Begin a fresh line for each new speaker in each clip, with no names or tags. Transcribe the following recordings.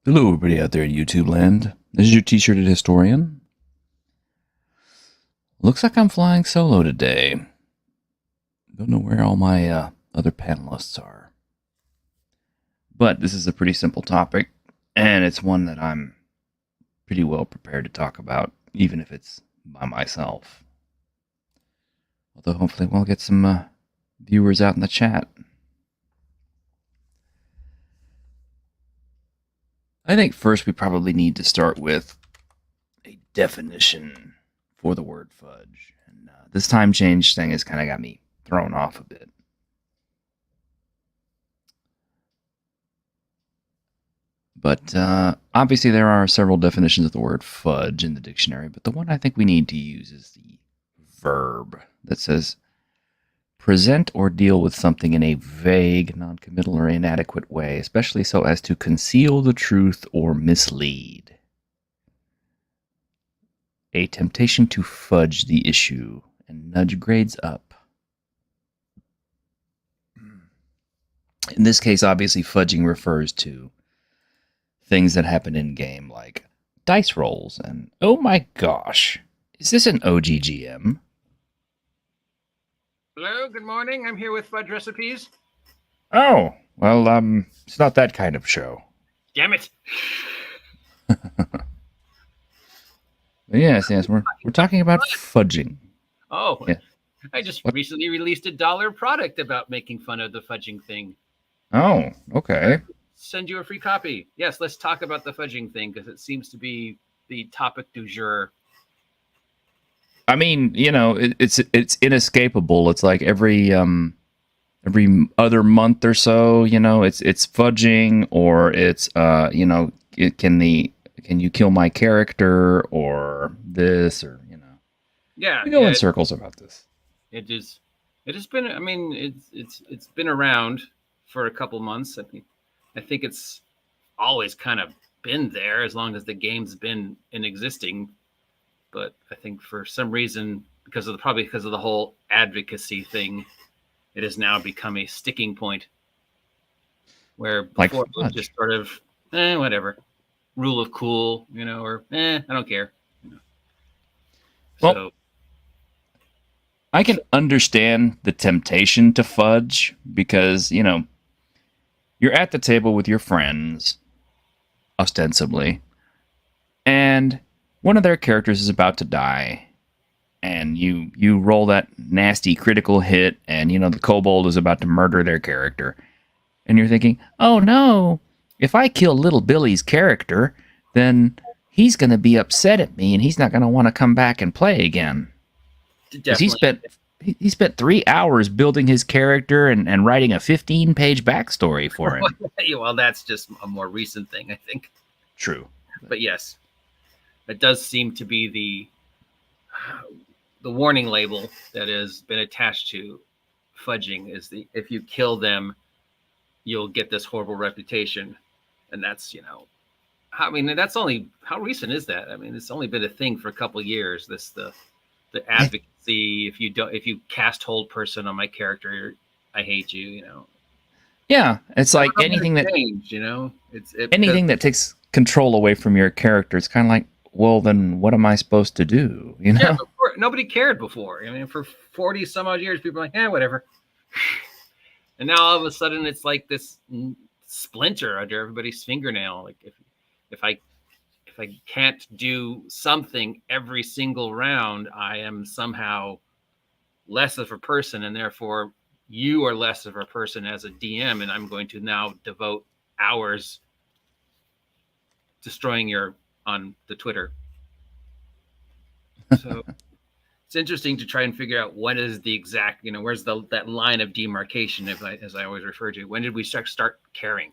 Hello, everybody out there in YouTube land. This is your t-shirted historian. Looks like I'm flying solo today. Don't know where all my other panelists are. But this is a pretty simple topic, and it's one that I'm pretty well prepared to talk about, even if it's by myself. Although hopefully we'll get some viewers out in the chat. I think first we probably need to start with a definition for the word fudge. And this time change thing has kind of got me thrown off a bit. But obviously there are several definitions of the word fudge in the dictionary, but the one I think we need to use is the verb that says present or deal with something in a vague, non-committal, or inadequate way, especially so as to conceal the truth or mislead. A temptation to fudge the issue and nudge grades up. In this case, obviously, fudging refers to things that happen in-game, like dice rolls and, oh my gosh, is this an OGGM?
Hello, good morning. I'm here with fudge recipes.
Oh, well, it's not that kind of show.
Damn it.
Yes, we're talking about fudging.
Oh,
yeah.
I just recently released a $1 product about making fun of the fudging thing.
Oh, okay.
Send you a free copy. Yes, let's talk about the fudging thing because it seems to be the topic du jour.
I mean, you know, it's inescapable. It's like every other month or so, you know, it's fudging, or it's you know, can you kill my character, or this, or you know.
Yeah.
We go in circles about this.
It has been, I mean, it's been around for a couple months. I think it's always kind of been there as long as the game's been in existing. But I think for some reason, because of the whole advocacy thing, it has now become a sticking point. Where before it was just sort of whatever, rule of cool, you know, or I don't care. You know.
Well,
so
I can understand the temptation to fudge because, you know, you're at the table with your friends, ostensibly, and one of their characters is about to die, and you roll that nasty critical hit, and, you know, the kobold is about to murder their character, and you're thinking, oh no, if I kill little Billy's character, then he's going to be upset at me, and he's not going to want to come back and play again. Because he spent 3 hours building his character and writing a 15-page backstory for him.
Well, that's just a more recent thing, I think.
True.
But yes, it does seem to be the warning label that has been attached to fudging is if you kill them, you'll get this horrible reputation. And that's, you know, I mean, that's only, how recent is that? I mean, it's only been a thing for a couple of years. The advocacy, if you cast hold person on my character, I hate you, you know.
Yeah, it's like anything that
change, you know.
Anything that takes control away from your character. It's kind of like, well, then what am I supposed to do? You know,
yeah, nobody cared before. I mean, for 40 some odd years, people are like, whatever. And now all of a sudden, it's like this splinter under everybody's fingernail. Like if I can't do something every single round, I am somehow less of a person, and therefore you are less of a person as a DM, and I'm going to now devote hours destroying on the Twitter. So it's interesting to try and figure out what is the exact, you know, where's that line of demarcation, as I always refer to. When did we start caring?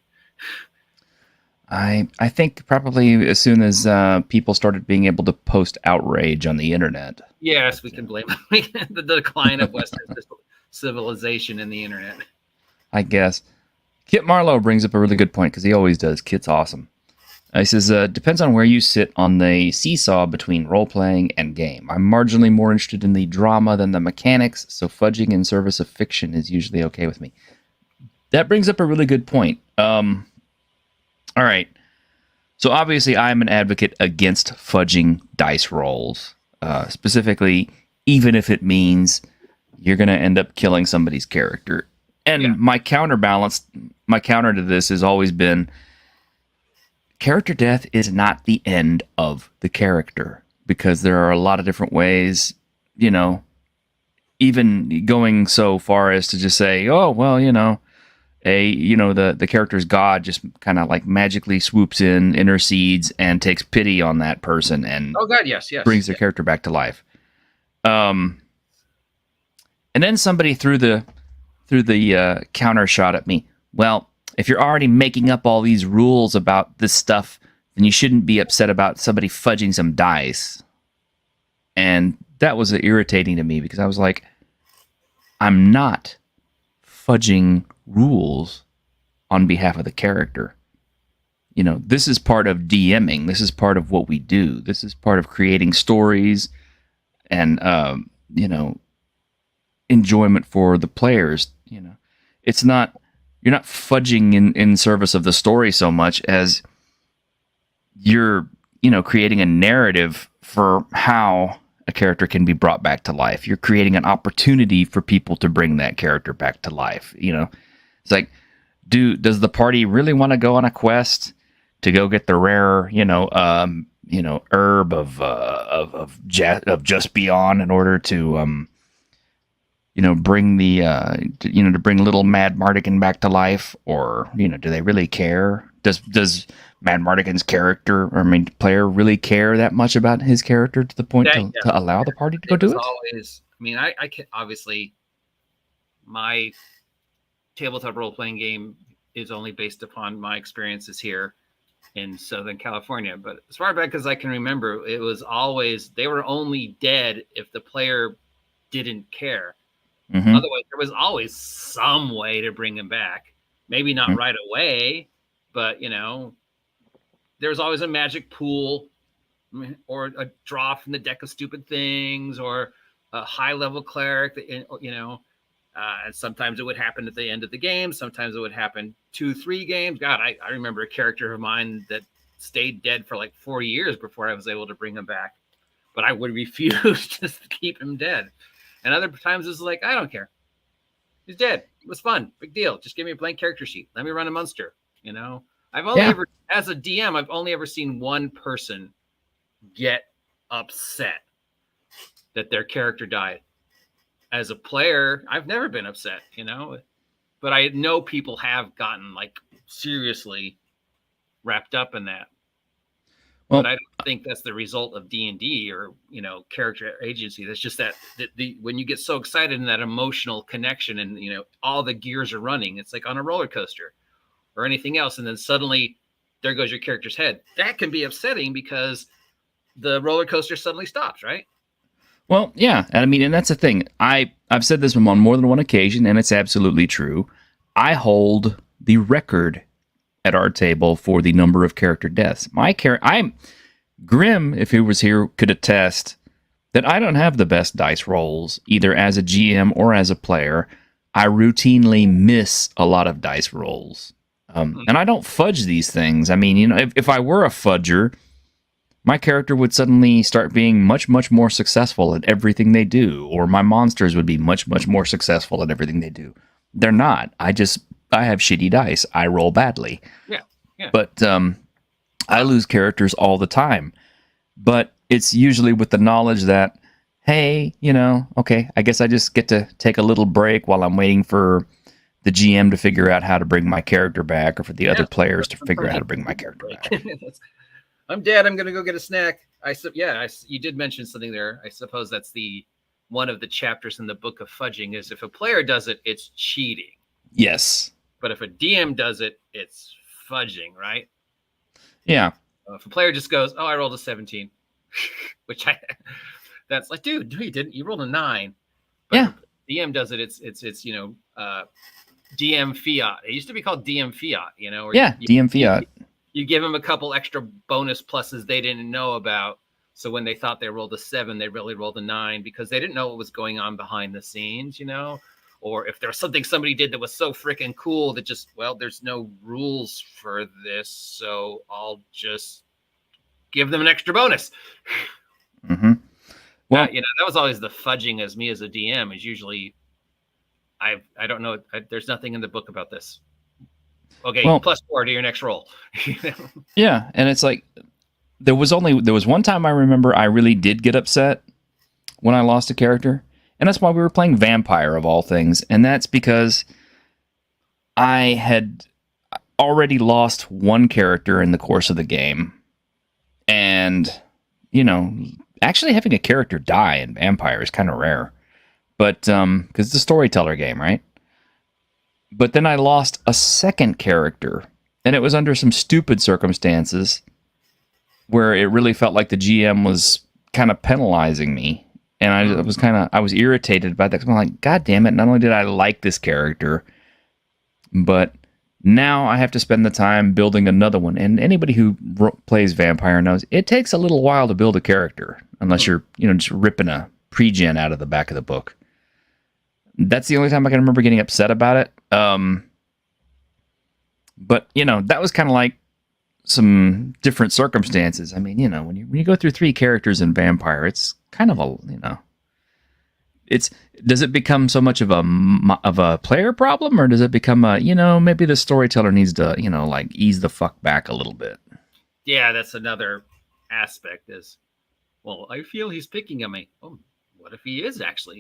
I think probably as soon as people started being able to post outrage on the internet.
Yes, we can blame the decline of Western civilization and the internet.
I guess. Kit Marlowe brings up a really good point because he always does. Kit's awesome. He says, depends on where you sit on the seesaw between role-playing and game. I'm marginally more interested in the drama than the mechanics, so fudging in service of fiction is usually okay with me. That brings up a really good point. All right. So obviously, I'm an advocate against fudging dice rolls, specifically, even if it means you're going to end up killing somebody's character.
Yeah.
And my counterbalance, my counter to this has always been character death is not the end of the character because there are a lot of different ways, you know, even going so far as to just say, oh, well, the character's god just kind of like magically swoops in, intercedes, and takes pity on that person and
Oh God, yes,
brings
yes.
their character back to life. And then somebody threw the counter shot at me. Well, if you're already making up all these rules about this stuff, then you shouldn't be upset about somebody fudging some dice. And that was irritating to me because I was like, I'm not fudging rules on behalf of the character. This is part of DMing. This is part of what we do. This is part of creating stories and, enjoyment for the players. It's not, you're not fudging in service of the story so much as you're, creating a narrative for how a character can be brought back to life. You're creating an opportunity for people to bring that character back to life. It's like, does the party really want to go on a quest to go get the rare, herb of just beyond in order to, bring to bring little Mad Mardigan back to life, or do they really care? Does Mad Mardigan's player really care that much about his character to the point to allow the party to go do it?
Always, I can obviously my tabletop role playing game is only based upon my experiences here in Southern California. But as far back as I can remember, it was always they were only dead if the player didn't care. Mm-hmm. Otherwise, there was always some way to bring him back. Maybe not right away, but there's always a magic pool or a draw from the deck of stupid things or a high level cleric that, and sometimes it would happen at the end of the game. Sometimes it would happen 2-3 games. God, I remember a character of mine that stayed dead for like 4 years before I was able to bring him back, but I would refuse to keep him dead. And other times it's like, I don't care. He's dead. It was fun. Big deal. Just give me a blank character sheet. Let me run a monster. I've only ever, as a DM, I've only ever seen one person get upset that their character died. As a player, I've never been upset, but I know people have gotten like seriously wrapped up in that. Well, but I don't think that's the result of D&D or, character agency. That's just that when you get so excited in that emotional connection and, all the gears are running, it's like on a roller coaster or anything else. And then suddenly there goes your character's head. That can be upsetting because the roller coaster suddenly stops, right?
Well, yeah. And that's the thing. I've said this on more than one occasion, and it's absolutely true. I hold the record at our table for the number of character deaths. I'm Grim, if he was here, could attest that I don't have the best dice rolls, either as a GM or as a player. I routinely miss a lot of dice rolls. And I don't fudge these things. If I were a fudger, my character would suddenly start being much, much more successful at everything they do, or my monsters would be much, much more successful at everything they do. They're not. I have shitty dice. I roll badly.
Yeah.
But I lose characters all the time. But it's usually with the knowledge that, hey, okay, I guess I just get to take a little break while I'm waiting for the GM to figure out how to bring my character back, or for the other players to figure out how to bring my character back.
I'm dead. I'm going to go get a snack. You did mention something there. I suppose that's one of the chapters in the book of fudging is if a player does it, it's cheating.
Yes.
But if a DM does it, it's fudging, right?
Yeah.
If a player just goes, oh, I rolled a 17, that's like, dude, no, you didn't. You rolled a 9. But
yeah.
If DM does it, it's DM fiat. It used to be called DM fiat,
DM fiat.
You give them a couple extra bonus pluses they didn't know about. So when they thought they rolled a 7, they really rolled a 9 because they didn't know what was going on behind the scenes, or if there's something somebody did that was so freaking cool that just, well, there's no rules for this, so I'll just give them an extra bonus.
Mm-hmm. Well,
that was always the fudging as me as a DM is usually, I don't know. There's nothing in the book about this. Okay,
well,
+4 to your next roll.
Yeah, and it's like there was one time I remember I really did get upset when I lost a character, and that's why we were playing Vampire of all things, and that's because I had already lost one character in the course of the game, and actually having a character die in Vampire is kind of rare, but because it's a storyteller game, right? But then I lost a second character, and it was under some stupid circumstances where it really felt like the GM was kind of penalizing me. And I was irritated by that. I'm like, God damn it. Not only did I like this character, but now I have to spend the time building another one. And anybody who plays Vampire knows it takes a little while to build a character, unless you're, just ripping a pre-gen out of the back of the book. That's the only time I can remember getting upset about it. But that was kind of like some different circumstances. I mean, when you go through 3 characters in Vampire, it's kind of does it become so much of a player problem, or does it become maybe the storyteller needs to like ease the fuck back a little bit?
Yeah, that's another aspect. Is, well, I feel he's picking on me. Oh, what if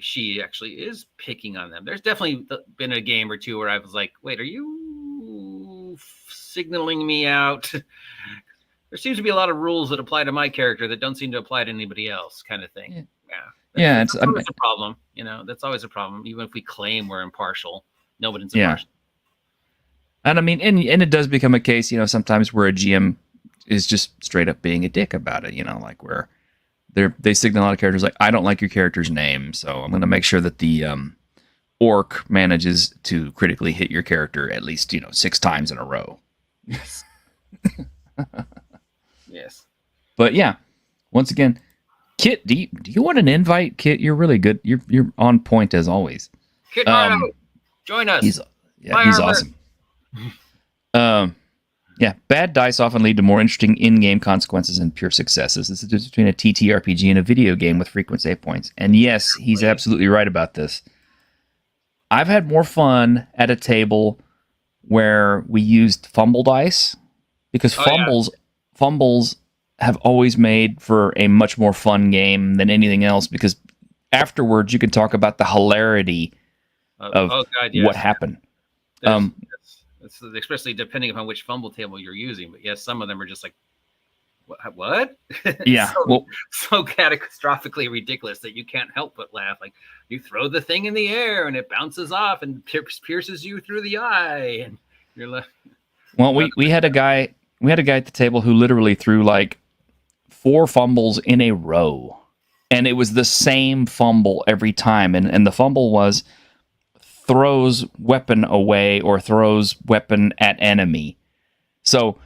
she actually is picking on them? There's definitely been a game or two where I was like, wait, are you signaling me out? There seems to be a lot of rules that apply to my character that don't seem to apply to anybody else, kind of thing. Yeah. That's always a problem. That's always a problem. Even if we claim we're impartial, nobody's impartial.
And I mean, and it does become a case, sometimes where a GM is just straight up being a dick about it, like where they signal out characters like, I don't like your character's name, so I'm going to make sure that the orc manages to critically hit your character at least 6 times in a row.
Yes. Yes.
But yeah, once again, Kit, do you want an invite? Kit, you're really good. You're on point as always.
Kit, join us.
He's awesome. Yeah, bad dice often lead to more interesting in-game consequences than pure successes. This is the difference between a TTRPG and a video game with frequent save points. And yes, he's absolutely right about this. I've had more fun at a table where we used fumble dice, because fumbles have always made for a much more fun game than anything else, because afterwards you can talk about the hilarity of what happened.
It's especially depending upon which fumble table you're using. But yes, some of them are just like, what?
Yeah.
so catastrophically ridiculous that you can't help but laugh. Like, you throw the thing in the air and it bounces off and pierces you through the eye, and you're like,
well, we had a guy at the table who literally threw like 4 fumbles in a row, and it was the same fumble every time. And the fumble was throws weapon away or throws weapon at enemy. So,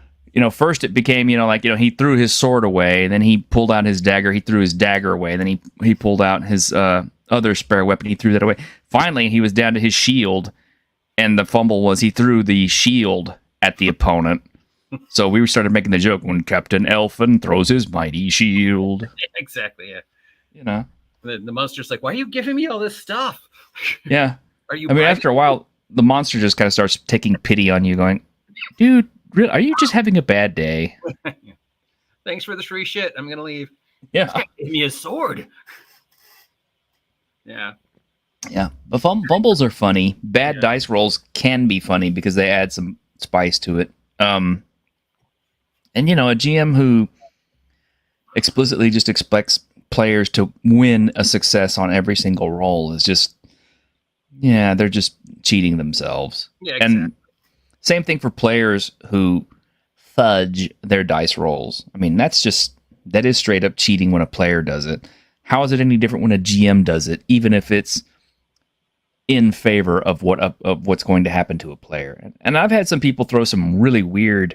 first it became, he threw his sword away, then he pulled out his dagger, he threw his dagger away, then he pulled out his other spare weapon, he threw that away. Finally, he was down to his shield, and the fumble was he threw the shield at the opponent. So we started making the joke, when Captain Elfin throws his mighty shield.
Exactly, yeah. The monster's like, why are you giving me all this stuff?
Yeah. After a while, the monster just kind of starts taking pity on you, going, dude, really, are you just having a bad day?
Thanks for the free shit. I'm going to leave.
Yeah.
Give me a sword. Yeah.
Yeah. The fumbles are funny. Bad dice rolls can be funny because they add some spice to it. And, a GM who explicitly just expects players to win a success on every single roll is just, they're just cheating themselves.
Yeah, exactly.
And same thing for players who fudge their dice rolls. I mean, that is straight up cheating when a player does it. How is it any different when a GM does it, even if it's in favor of what's going to happen to a player? And I've had some people throw some really weird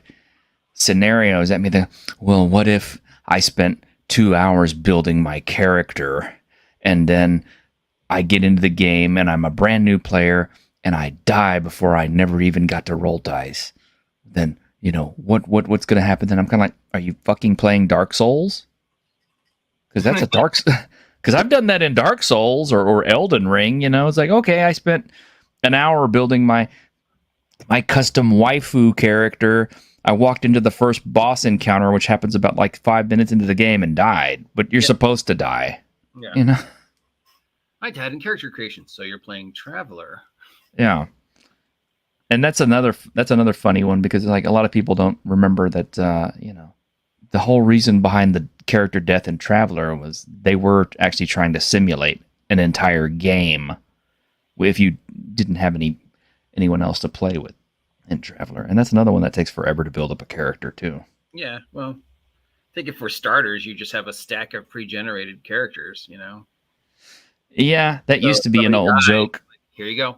scenarios at me. Well, what if I spent 2 hours building my character, and then I get into the game and I'm a brand new player and I die before I never even got to roll dice, then what's going to happen? Then I'm kind of like, are you fucking playing Dark Souls? Because that's a dark. Because I've done that in Dark Souls or Elden Ring. It's like, okay, I spent an hour building my custom waifu character. I walked into the first boss encounter, which happens about like 5 minutes into the game, and died. But you're supposed to die.
Yeah. I died in character creation, so you're playing Traveler.
Yeah. And that's another funny one, because like a lot of people don't remember that the whole reason behind the character death in Traveler was they were actually trying to simulate an entire game if you didn't have anyone else to play with in Traveler. And that's another one that takes forever to build up a character too.
Yeah, well, I think if for starters you just have a stack of pre-generated characters,
Yeah, that used to be an old joke.
Here you go.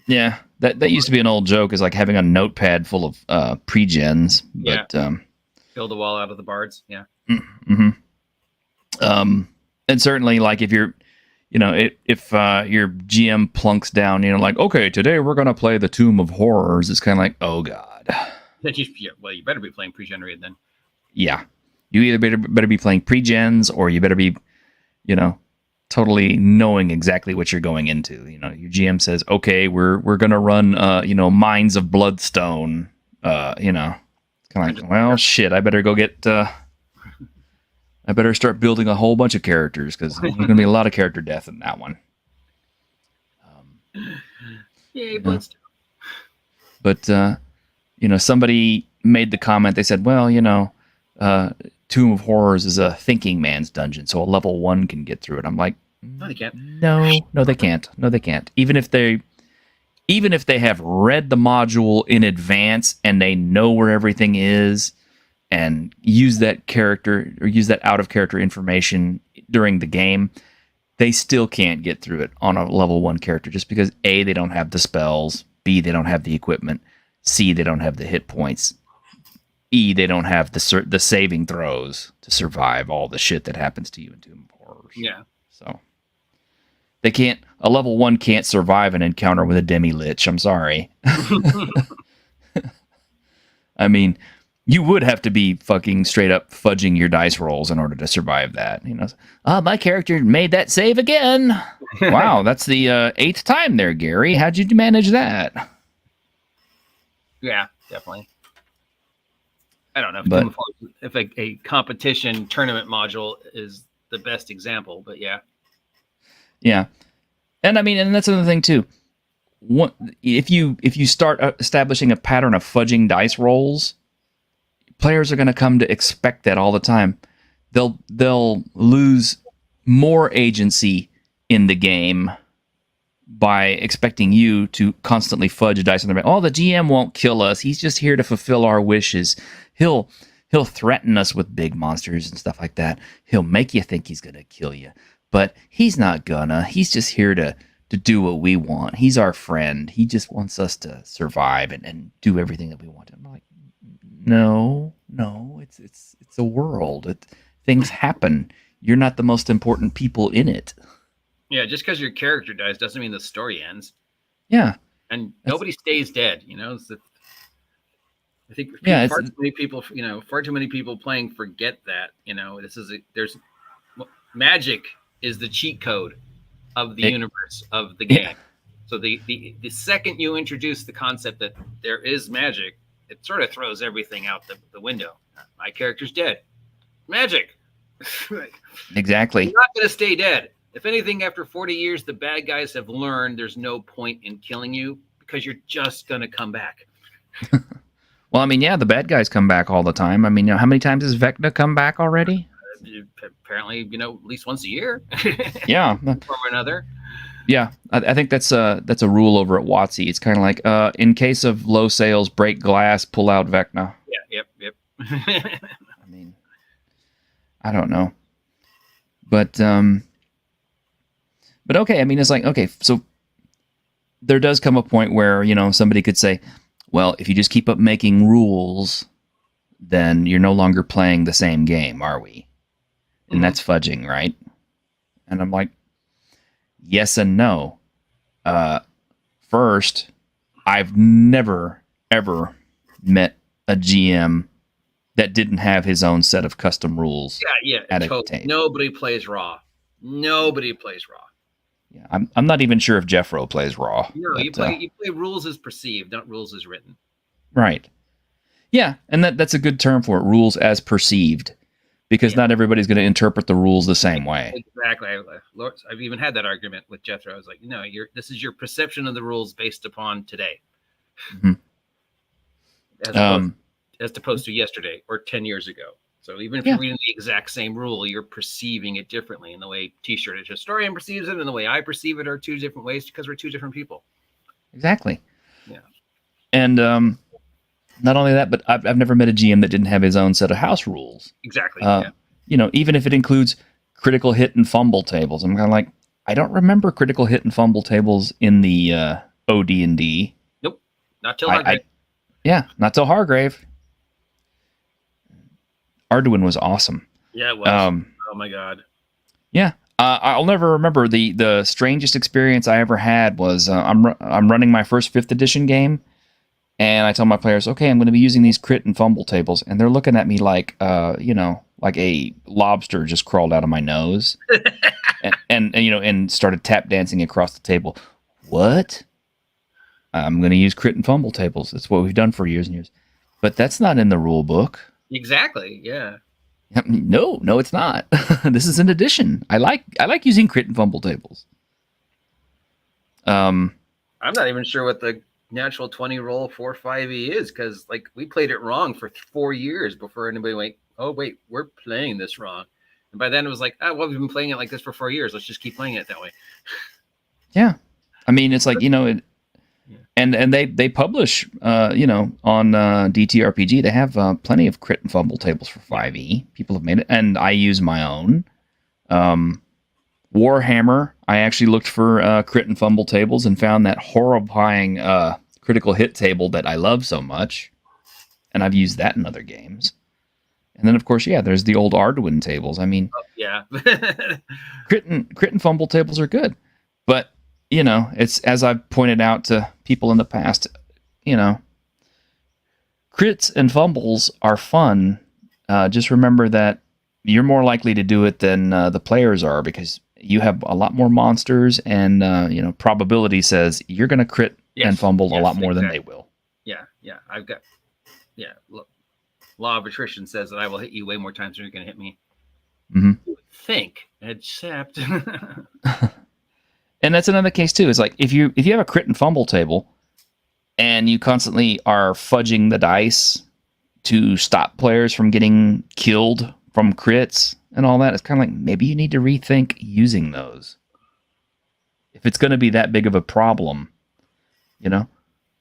Yeah, that used to be an old joke, is like having a notepad full of pre-gens. But,
build a wall out of the bards. Yeah.
Mm-hmm. And certainly, like if you're, if your GM plunks down, like, okay, today we're gonna play the Tomb of Horrors. It's kind of like, oh god.
Well, you better be playing pre-generated then.
Yeah, you either better be playing pre-gens, or you better be, totally knowing exactly what you're going into. Your GM says, okay, we're gonna run, Mines of Bloodstone. It's kind of like, well, shit, I better go get. I better start building a whole bunch of characters, because there's going to be a lot of character death in that one.
Yay, Bloodstone.
But, somebody made the comment, they said, well, Tomb of Horrors is a thinking man's dungeon, so a level 1 can get through it. I'm like,
no, they can't.
No, they can't. No, they can't. Even if they have read the module in advance and they know where everything is, and use that character or use that out of character information during the game, they still can't get through it on a level 1 character, just because A, they don't have the spells, B, they don't have the equipment, C, they don't have the hit points, E, they don't have the saving throws to survive all the shit that happens to you in Tomb of Horrors.
Yeah.
So a level 1 can't survive an encounter with a demi-lich. I'm sorry. I mean, you would have to be fucking straight up fudging your dice rolls in order to survive that. My character made that save again. Wow, that's the 8th time there, Gary. How'd you manage that?
Yeah, definitely. I don't know if a competition tournament module is the best example, but yeah.
Yeah. And I mean, and that's another thing too. If you start establishing a pattern of fudging dice rolls, players are going to come to expect that all the time. They'll lose more agency in the game by expecting you to constantly fudge dice on their back. Oh, the GM won't kill us. He's just here to fulfill our wishes. He'll threaten us with big monsters and stuff like that. He'll make you think he's going to kill you, but he's not gonna. He's just here to do what we want. He's our friend. He just wants us to survive and do everything that we want. I'm like, no, it's a world. Things happen. You're not the most important people in it.
Yeah, just because your character dies doesn't mean the story ends.
Yeah,
and nobody stays dead. I think far too many people playing forget that. Magic is the cheat code of the universe of the game. Yeah. So the second you introduce the concept that there is magic, it sort of throws everything out the window. My character's dead. Magic.
Exactly.
You're not going to stay dead. If anything, after 40 years, the bad guys have learned there's no point in killing you because you're just going to come back.
Well, I mean, yeah, the bad guys come back all the time. I mean, how many times has Vecna come back already?
Apparently, at least once a year.
Yeah.
From another.
Yeah, I think that's a rule over at WotC. It's kind of like, in case of low sales, break glass, pull out Vecna.
Yeah, yep.
I mean, I don't know. But okay, I mean, it's like, okay, so there does come a point where, somebody could say, well, if you just keep up making rules, then you're no longer playing the same game, are we? And that's fudging, right? And I'm like, yes and no. First, I've never ever met a GM that didn't have his own set of custom rules.
Yeah,
at a
totally.
table.
Nobody plays Raw. Nobody plays Raw.
Yeah, I'm not even sure if Jeffro plays Raw.
No,
but,
you play rules as perceived, not rules as written.
Right. Yeah, and that's a good term for it, rules as perceived, because not everybody's going to interpret the rules the same way.
Exactly. I've even had that argument with Jethro. I was like, no, this is your perception of the rules based upon today, as opposed to yesterday or 10 years ago. So even if you're reading the exact same rule, you're perceiving it differently. And the way T-shirt historian perceives it and the way I perceive it are two different ways because we're two different people.
Exactly.
Yeah.
And not only that, but I've never met a GM that didn't have his own set of house rules.
Exactly.
Even if it includes critical hit and fumble tables, I'm kind of like, I don't remember critical hit and fumble tables in the OD&D.
Nope, not till Hargrave.
Not till Hargrave. Arduin was awesome.
Yeah, it was. Oh my god.
Yeah. I'll never remember the strangest experience I ever had was I'm running my first 5th edition game, and I tell my players, okay, I'm going to be using these crit and fumble tables, and they're looking at me like like a lobster just crawled out of my nose, and started tap dancing across the table. What? I'm going to use crit and fumble tables. That's what we've done for years and years, but that's not in the rule book.
Exactly. Yeah.
No, it's not. This is an addition. I like using crit and fumble tables.
I'm not even sure what the natural 20 roll 4-5e is, because we played it wrong for 4 years before anybody went, oh wait, we're playing this wrong. And by then it was like, oh, well, we've been playing it like this for 4 years. Let's just keep playing it that way.
Yeah. I mean, it's like, and they publish, on DTRPG, they have plenty of crit and fumble tables for 5e. People have made it, and I use my own. Warhammer, I actually looked for crit and fumble tables and found that horrifying critical hit table that I love so much, and I've used that in other games. And then, of course, there's the old Arduin tables. I mean, crit and fumble tables are good, but it's, as I've pointed out to people in the past, crits and fumbles are fun. Just remember that you're more likely to do it than the players are, because you have a lot more monsters, and probability says you're going to crit and fumble a lot more than they will.
Yeah. I've got law of attrition says that I will hit you way more times than you're going to hit me.
Mm-hmm.
You would think, except.
And that's another case too. It's like if you have a crit and fumble table, and you constantly are fudging the dice to stop players from getting killed from crits and all that, it's kind of like maybe you need to rethink using those. If it's going to be that big of a problem,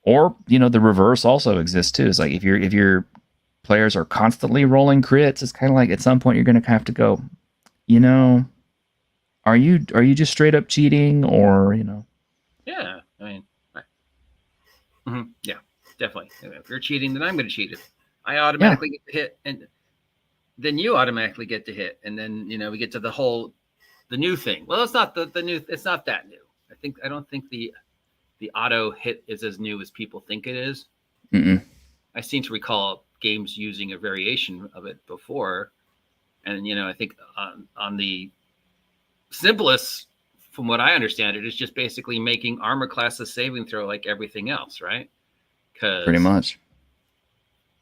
or the reverse also exists too. It's like if your players are constantly rolling crits, it's kind of like at some point you're going to have to go, Are you just straight up cheating, or
Yeah, I mean, yeah, definitely. If you're cheating, then I'm going to cheat it. I automatically get to hit, and then you automatically get to hit, and then we get to the new thing. Well, it's not the new. It's not that new. I don't think the auto hit is as new as people think it is.
Mm-mm.
I seem to recall games using a variation of it before, and I think on the simplest, from what I understand, it is just basically making armor class a saving throw like everything else, right?
Pretty much.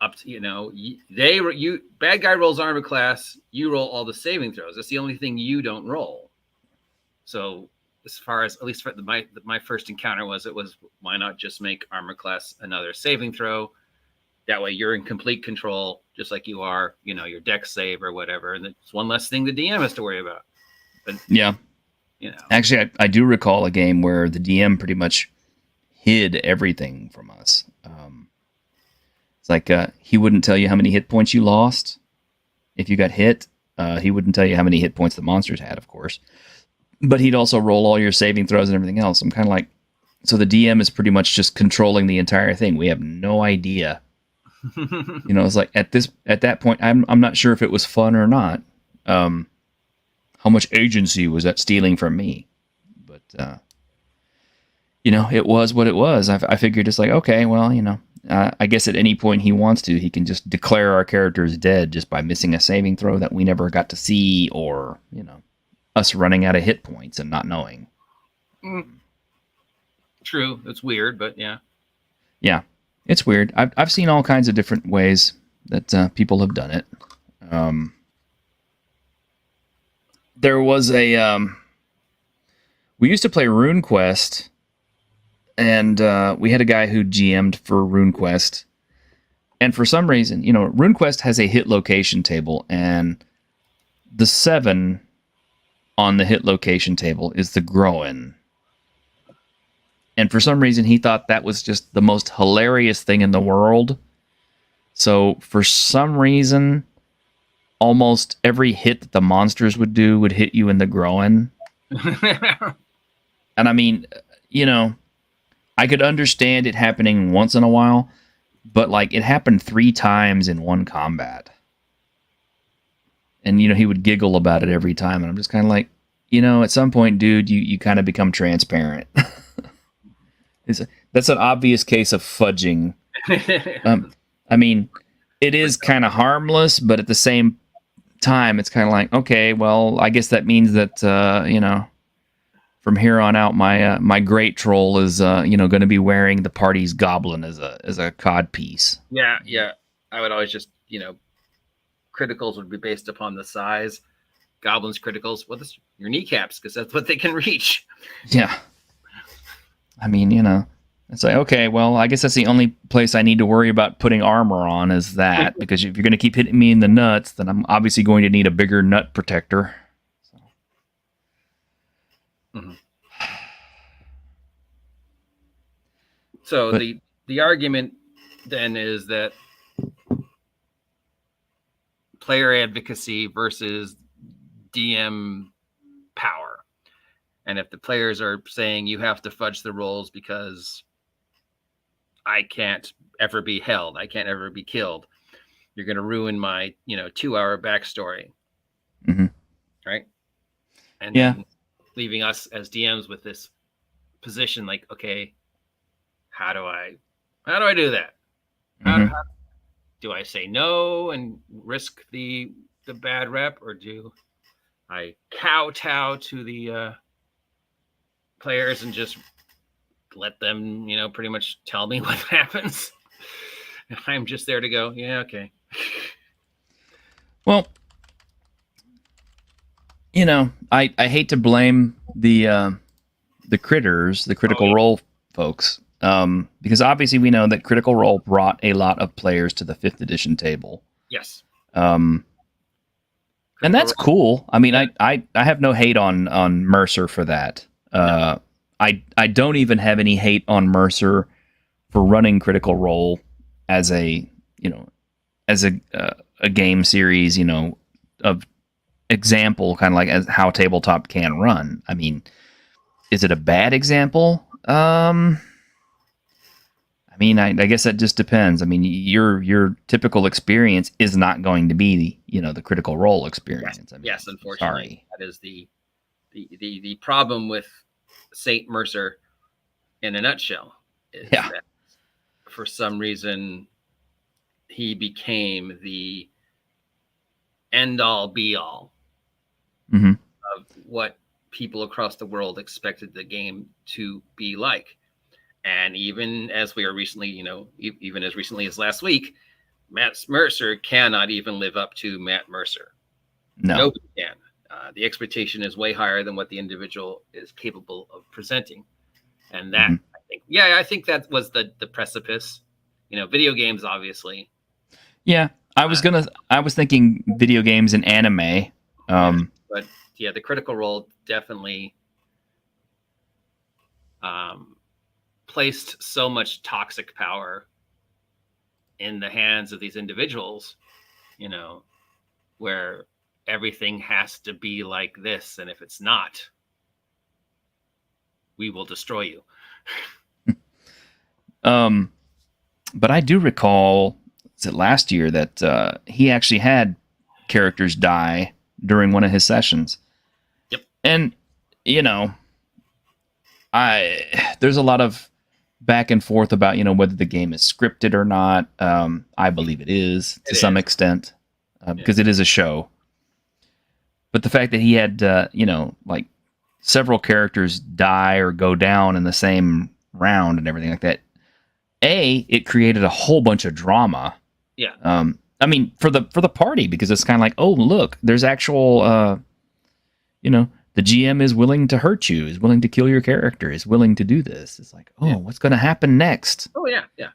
Up to bad guy rolls armor class, you roll all the saving throws. That's the only thing you don't roll. So as far as, at least for my first encounter was why not just make armor class another saving throw? That way you're in complete control, just like you are, your dex save or whatever, and it's one less thing the DM has to worry about. But, actually, I do recall a game where the DM pretty much hid everything from us. It's like he wouldn't tell you how many hit points you lost if you got hit. He wouldn't tell you how many hit points the monsters had, of course. But he'd also roll all your saving throws and everything else. I'm kind of like, so the DM is pretty much just controlling the entire thing. We have no idea. It's like at that point, I'm not sure if it was fun or not. How much agency was that stealing from me? But
it was what it was. I figured it's like, okay, well, I guess at any point he wants to, he can just declare our characters dead just by missing a saving throw that we never got to see, or, us running out of hit points and not knowing.
True. It's weird, but yeah.
Yeah, it's weird. I've seen all kinds of different ways that people have done it. There was we used to play RuneQuest, and we had a guy who GM'd for RuneQuest. And for some reason, RuneQuest has a hit location table, and the 7 on the hit location table is the Groen. And for some reason, he thought that was just the most hilarious thing in the world. So for some reason, almost every hit that the monsters would do would hit you in the Groen. And I mean, I could understand it happening once in a while, but like it happened 3 times in one combat. And, he would giggle about it every time. And I'm just kind of like, at some point, dude, you kind of become transparent. That's an obvious case of fudging. I mean, it is kind of harmless, but at the same time, it's kind of like, okay, well, I guess that means that, from here on out, my great troll is, going to be wearing the party's goblin as a cod piece.
Yeah. I would always just, criticals would be based upon the size. Goblins criticals, well, that's your kneecaps, because that's what they can reach.
Yeah. I mean, it's like, okay, well, I guess that's the only place I need to worry about putting armor on is that, because if you're going to keep hitting me in the nuts, then I'm obviously going to need a bigger nut protector.
So the argument then is that player advocacy versus DM power. And if the players are saying you have to fudge the rolls because I can't ever be held, I can't ever be killed, you're going to ruin my 2-hour backstory. Right? And then leaving us as DMs with this position like, okay, how do I do that? How do I say no and risk the bad rep, or do I kowtow to the players and just let them, pretty much tell me what happens? I'm just there to go, yeah, okay.
Well, I hate to blame the critters, the Critical Role folks, because obviously we know that Critical Role brought a lot of players to the 5th edition table.
Yes.
And that's cool. I mean, I have no hate on Mercer for that. I don't even have any hate on Mercer for running Critical Role as a game series, of example, kind of like as how tabletop can run. I mean, is it a bad example? I mean, I guess that just depends. I mean, your typical experience is not going to be the Critical Role experience.
Yes,
I mean,
yes, unfortunately, that is the problem with Saint Mercer in a nutshell. Is that for some reason he became the end all be all of what people across the world expected the game to be like. And even as we are recently, even as recently as last week, Matt Mercer cannot even live up to Matt Mercer.
No.
Nobody can. The expectation is way higher than what the individual is capable of presenting. And that, I think that was the precipice. Video games, obviously.
Yeah, I was thinking video games and anime.
But yeah, the Critical Role definitely placed so much toxic power in the hands of these individuals, where everything has to be like this. And if it's not, we will destroy you.
But I do recall, was it last year, that he actually had characters die during one of his sessions.
Yep.
And, there's a lot of back and forth about whether the game is scripted or not. I believe it is to some extent because it is a show. But the fact that he had like several characters die or go down in the same round and everything like that, it created a whole bunch of drama.
Yeah.
I mean, for the party, because it's kind of like, oh, look, there's actual, the GM is willing to hurt you, is willing to kill your character, is willing to do this. It's like, oh, what's going to happen next?
Oh yeah, yeah.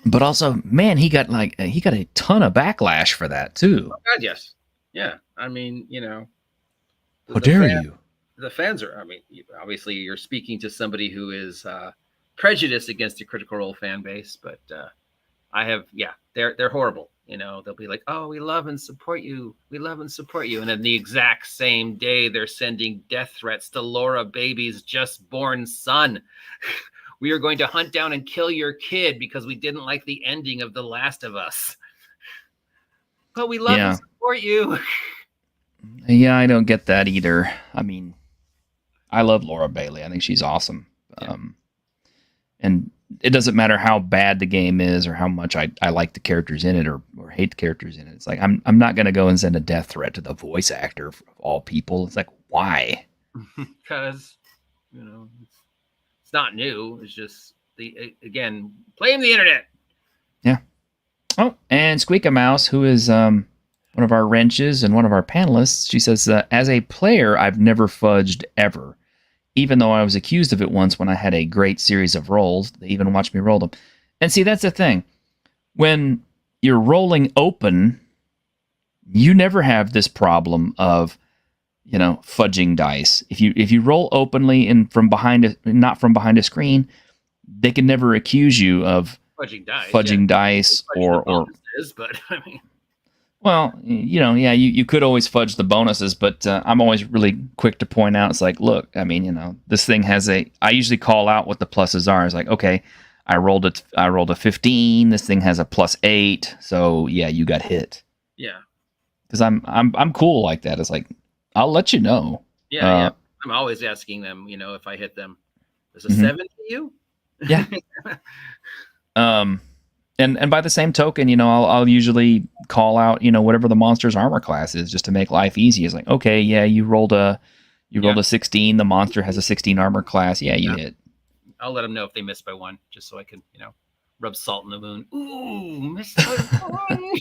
But also, man, he got a ton of backlash for that too.
Oh God, yes, yeah. I mean,
how dare you?
The fans are. I mean, obviously, you're speaking to somebody who is prejudiced against the Critical Role fan base, but I have, they're horrible. They'll be like, "Oh, we love and support you. We love and support you," and then the exact same day, they're sending death threats to Laura Baby's just born son. We are going to hunt down and kill your kid because we didn't like the ending of The Last of Us. But we love and support you.
Yeah, I don't get that either. I mean, I love Laura Bailey. I think she's awesome. Yeah. And it doesn't matter how bad the game is or how much I like the characters in it or hate the characters in it. It's like, I'm not going to go and send a death threat to the voice actor of all people. It's like, why?
Because, it's not new. It's just, blame the internet.
Yeah. Oh, and Squeaka Mouse, who is one of our wrenches and one of our panelists, she says, as a player, I've never fudged ever. Even though I was accused of it once when I had a great series of rolls. They even watched me roll them. And see, that's the thing. When you're rolling open, you never have this problem of, fudging dice. If you roll openly and not from behind a screen, they can never accuse you of fudging dice or
but I mean,
well, you could always fudge the bonuses, but I'm always really quick to point out, it's like, look, I mean, this thing has I usually call out what the pluses are. It's like, okay, I rolled a 15. This thing has a +8. So yeah, you got hit.
Yeah.
Because I'm cool like that. It's like, I'll let you know.
Yeah. I'm always asking them, if I hit them, is a 7 to you?
Yeah. And by the same token, I'll usually call out, whatever the monster's armor class is, just to make life easy. It's like, okay, yeah, you rolled a 16. The monster has a 16 armor class. Yeah, you hit.
I'll let them know if they missed by 1, just so I can, rub salt in the wound. Ooh, missed by 1.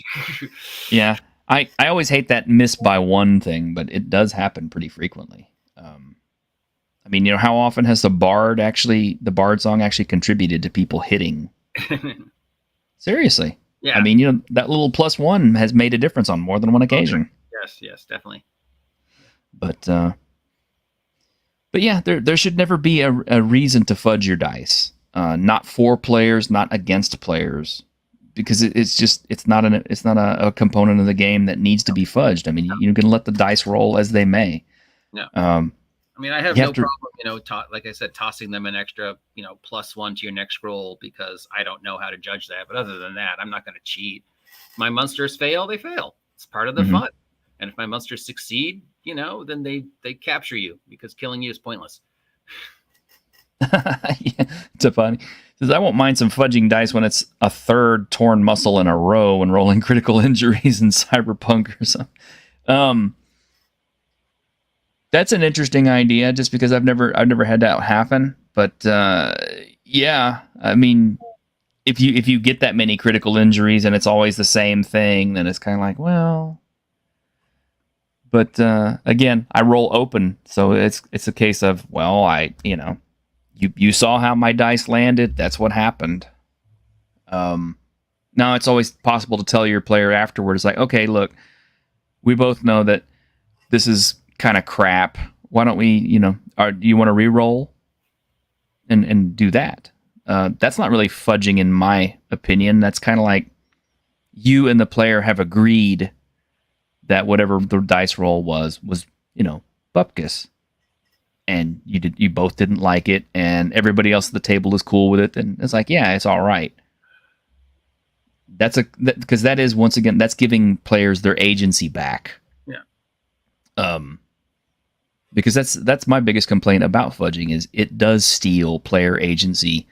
Yeah, I always hate that miss by 1 thing, but it does happen pretty frequently. I mean, how often has the Bard song actually contributed to people hitting? Seriously.
Yeah.
I mean, that little +1 has made a difference on more than one occasion.
Yes, definitely.
But yeah, there should never be a reason to fudge your dice. Not for players, not against players, because it's not a component of the game that needs to be fudged. I mean, you can let the dice roll as they may.
No. I mean, I have no problem, like I said, tossing them an extra, +1 to your next roll because I don't know how to judge that. But other than that, I'm not going to cheat. My monsters fail, they fail. It's part of the fun. And if my monsters succeed, then they capture you because killing you is pointless.
Yeah, it's a funny. Says, I won't mind some fudging dice when it's a third torn muscle in a row and rolling critical injuries in Cyberpunk or something. That's an interesting idea, just because I've never had that happen. But yeah, I mean, if you get that many critical injuries and it's always the same thing, then it's kind of like, well. But again, I roll open, so it's a case of, well, you saw how my dice landed. That's what happened. Now it's always possible to tell your player afterwards, like, okay, look, we both know that this is kind of crap. Why don't we, do you want to re-roll and do that? That's not really fudging in my opinion. That's kind of like you and the player have agreed that whatever the dice roll was bupkis. And you both didn't like it, and everybody else at the table is cool with it, and it's like, yeah, it's all right. Because that is, once again, that's giving players their agency back.
Yeah.
because that's my biggest complaint about fudging is it does steal player agency,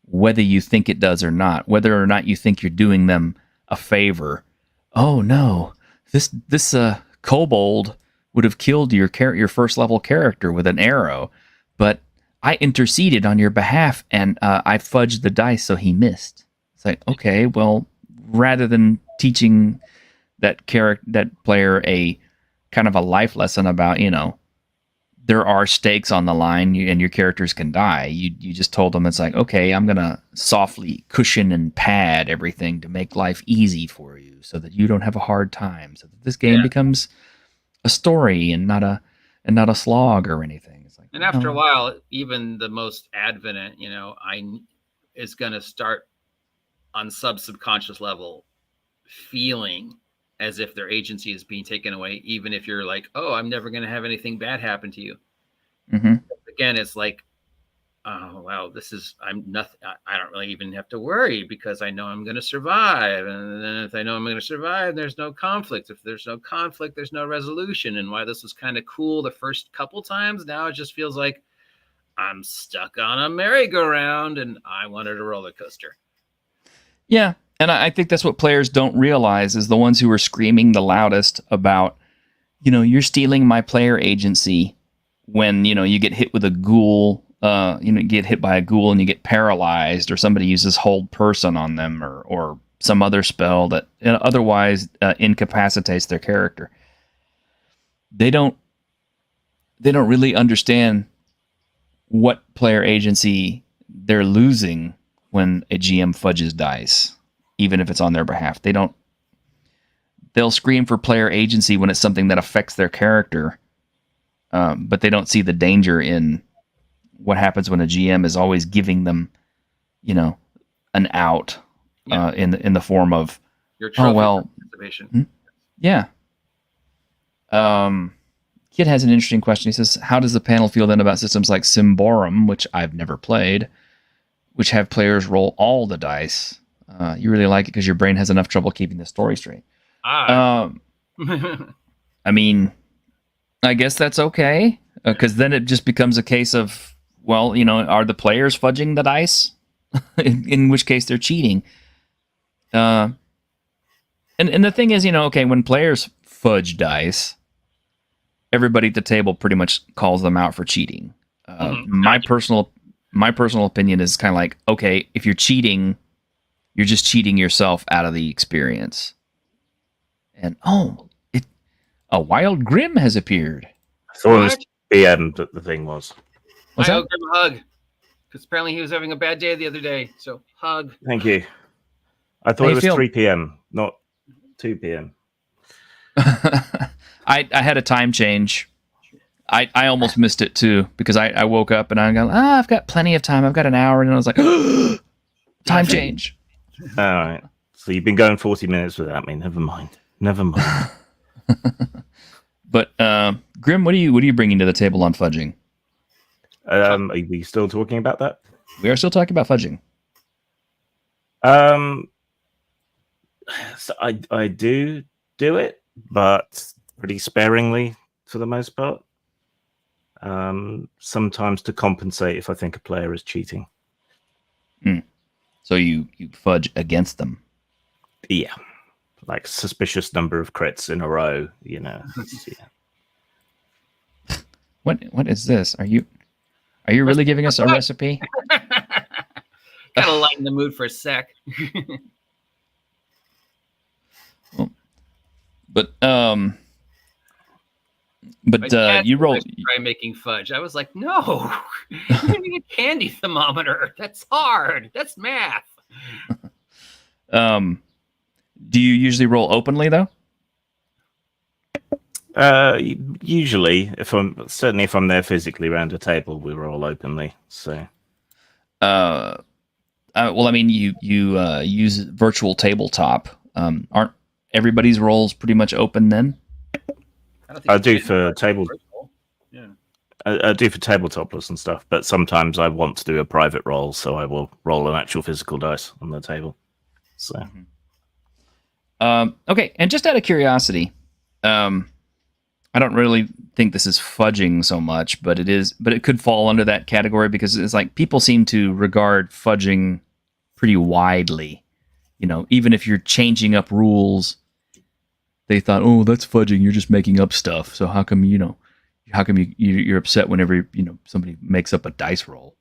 whether you think it does or not, whether or not you think you're doing them a favor. Oh no, this kobold would have killed your first level character with an arrow, but I interceded on your behalf and I fudged the dice so he missed. It's like, okay, well, rather than teaching that player a kind of a life lesson about, there are stakes on the line and your characters can die. You just told them it's like, okay, I'm going to softly cushion and pad everything to make life easy for you so that you don't have a hard time, so that this game becomes a story and not a slog or anything. It's like,
and after a while, even the most advenant, is going to start on subconscious level feeling as if their agency is being taken away, even if you're like, oh, I'm never going to have anything bad happen to you.
Mm-hmm.
Again, it's like, oh, wow, I'm nothing. I don't really even have to worry because I know I'm going to survive. And then if I know I'm going to survive, there's no conflict. If there's no conflict, there's no resolution. And why this was kind of cool the first couple times, now it just feels like I'm stuck on a merry-go-round and I wanted a roller coaster.
Yeah. And I think that's what players don't realize is the ones who are screaming the loudest about, you're stealing my player agency when, you get hit with a ghoul, get hit by a ghoul and you get paralyzed, or somebody uses hold person on them, or some other spell that otherwise incapacitates their character. They don't really understand what player agency they're losing when a GM fudges dice. Even if it's on their behalf, they'll scream for player agency when it's something that affects their character. But they don't see the danger in what happens when a GM is always giving them, an out, in the form of,
your trophy participation.
Yeah. Kid has an interesting question. He says, how does the panel feel then about systems like Symborum, which I've never played, which have players roll all the dice? You really like it because your brain has enough trouble keeping the story straight. I mean, I guess that's okay, because then it just becomes a case of, well, are the players fudging the dice? in which case they're cheating. And the thing is, okay, when players fudge dice, everybody at the table pretty much calls them out for cheating. My personal opinion is kind of like, okay, if you're cheating, you're just cheating yourself out of the experience. And a wild Grim has appeared.
I thought it was PM that the thing was.
I owe Grim a hug, because apparently he was having a bad day the other day. So hug.
Thank you. I thought it was 3 p.m., not 2 p.m.
I had a time change. I almost missed it too, because I woke up and I go, I've got plenty of time. I've got an hour, and I was like, time change.
All right. So you've been going 40 minutes without me. Never mind.
But Grim, what are you bringing to the table on fudging?
Are we still talking about that?
We are still talking about fudging.
So I do it, but pretty sparingly for the most part. Sometimes to compensate if I think a player is cheating.
So you fudge against them.
Yeah. Like suspicious number of crits in a row,
What is this? Are you really giving us a recipe?
Kind of lighten the mood for a sec.
But you roll.
Try making fudge. I was like, no, you need a candy thermometer. That's hard. That's math.
Do you usually roll openly though?
Usually, if I'm there physically around a table, we roll openly. So,
well, I mean, you use virtual tabletop. Aren't everybody's rolls pretty much open then?
I do for table. Yeah, I do for tabletopless and stuff. But sometimes I want to do a private roll, so I will roll an actual physical dice on the table. So,
okay, and just out of curiosity, I don't really think this is fudging so much, but it is. But it could fall under that category because it's like people seem to regard fudging pretty widely. You know, even if you're changing up rules, they thought, "Oh, that's fudging. You're just making up stuff." So how come you're upset whenever somebody makes up a dice roll?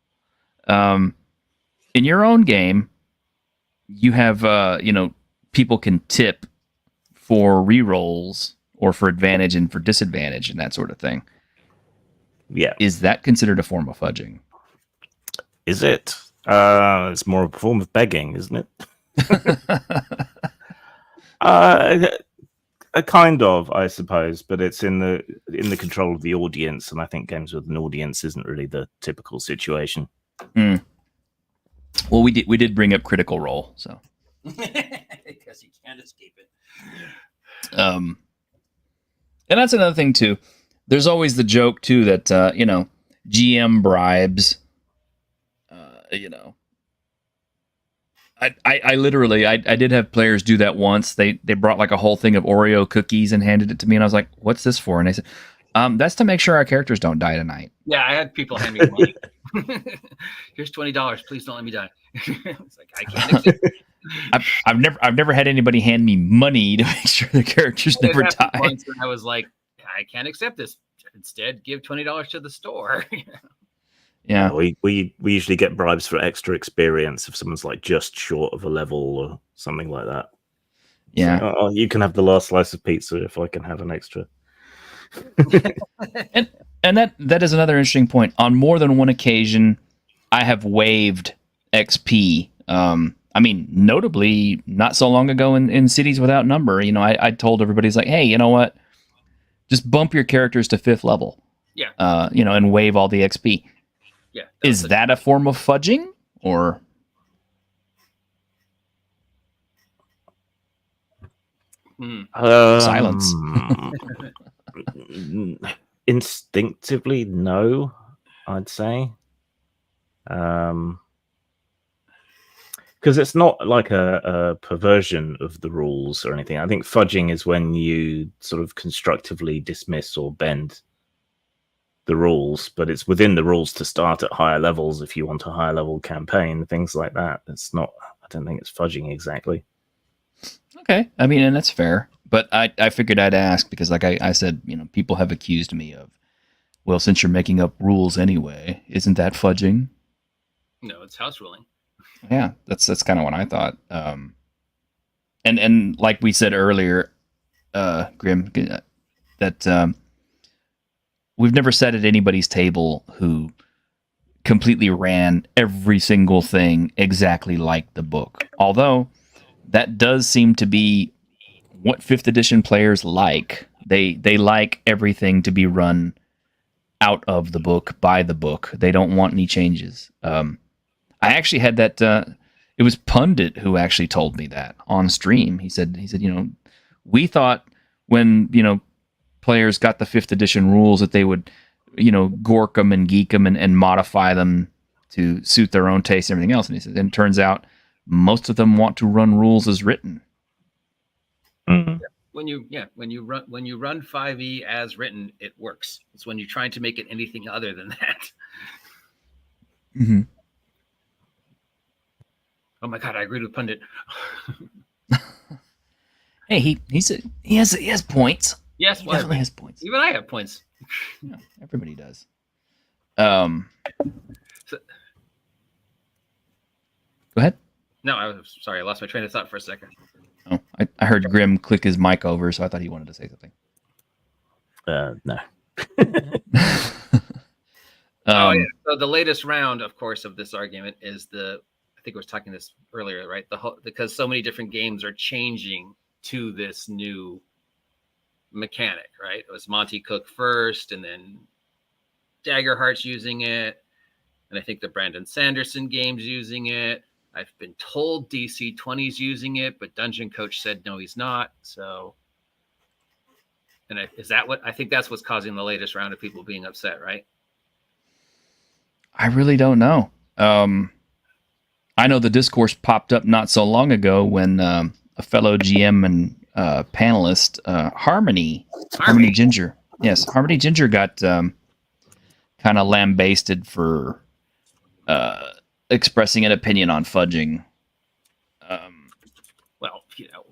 In your own game, you have people can tip for rerolls or for advantage and for disadvantage and that sort of thing.
Yeah.
Is that considered a form of fudging?
Is it? It's more of a form of begging, isn't it? A kind of, I suppose, but it's in the control of the audience, and I think games with an audience isn't really the typical situation.
Mm. Well, we did bring up Critical Role, so
because you can't escape it.
And that's another thing too. There's always the joke too that GM bribes. I literally did have players do that once. They brought like a whole thing of Oreo cookies and handed it to me, and I was like, "What's this for?" And they said, "That's to make sure our characters don't die tonight."
Yeah, I had people hand me money. Here's $20. Please don't let me die. It's like I can't accept it.
I've never had anybody hand me money to make sure their characters never die.
Once I was like, I can't accept this. Instead, give $20 to the store.
Yeah,
we usually get bribes for extra experience if someone's like just short of a level or something like that.
Yeah,
so, you can have the last slice of pizza if I can have an extra.
and that is another interesting point. On more than one occasion, I have waived XP. I mean, notably, not so long ago in Cities Without Number, I told everybody, like, hey, you know what? Just bump your characters to 5th level.
Yeah.
And waive all the XP.
Yeah.
Is that a form of fudging or? Silence.
Instinctively, no, I'd say. Because it's not like a perversion of the rules or anything. I think fudging is when you sort of constructively dismiss or bend the rules, but it's within the rules to start at higher levels if you want a higher level campaign, things like that. It's not, I don't think it's fudging exactly.
Okay. I mean, and that's fair. But I figured I'd ask because, like I said, people have accused me of, well, since you're making up rules anyway, isn't that fudging?
No, it's house ruling.
Yeah, that's kind of what I thought. And like we said earlier, Grim, that we've never sat at anybody's table who completely ran every single thing exactly like the book. Although that does seem to be what 5th edition players like. They like everything to be run out of the book, by the book. They don't want any changes. I actually had that. It was Pundit who actually told me that on stream. He said, we thought when players got the 5th edition rules that they would, gork them and geek them and modify them to suit their own taste and everything else. And he said, and it turns out most of them want to run rules as written.
Mm-hmm.
When you run 5e as written, it works. It's when you're trying to make it anything other than that.
Mm-hmm.
Oh my god, I agree with Pundit.
Hey, he has points.
Yes,
he definitely has points.
Even I have points.
Yeah, everybody does.
So,
go ahead.
No, I was sorry. I lost my train of thought for a second.
Oh, I heard Grim click his mic over, so I thought he wanted to say something.
No.
Oh yeah. So the latest round, of course, of this argument is I think I was talking this earlier, right? Because so many different games are changing to this new mechanic, right? It was Monty Cook first, and then Daggerheart's using it, and I think the Brandon Sanderson game's using it. I've been told DC 20's using it, but Dungeon Coach said no, he's not. So, and I think that's what's causing the latest round of people being upset, right?
I really don't know. I know the discourse popped up not so long ago when a fellow GM and panelist, Harmony Ginger, Yes, Harmony Ginger got kind of lambasted for expressing an opinion on fudging.
Well, you know,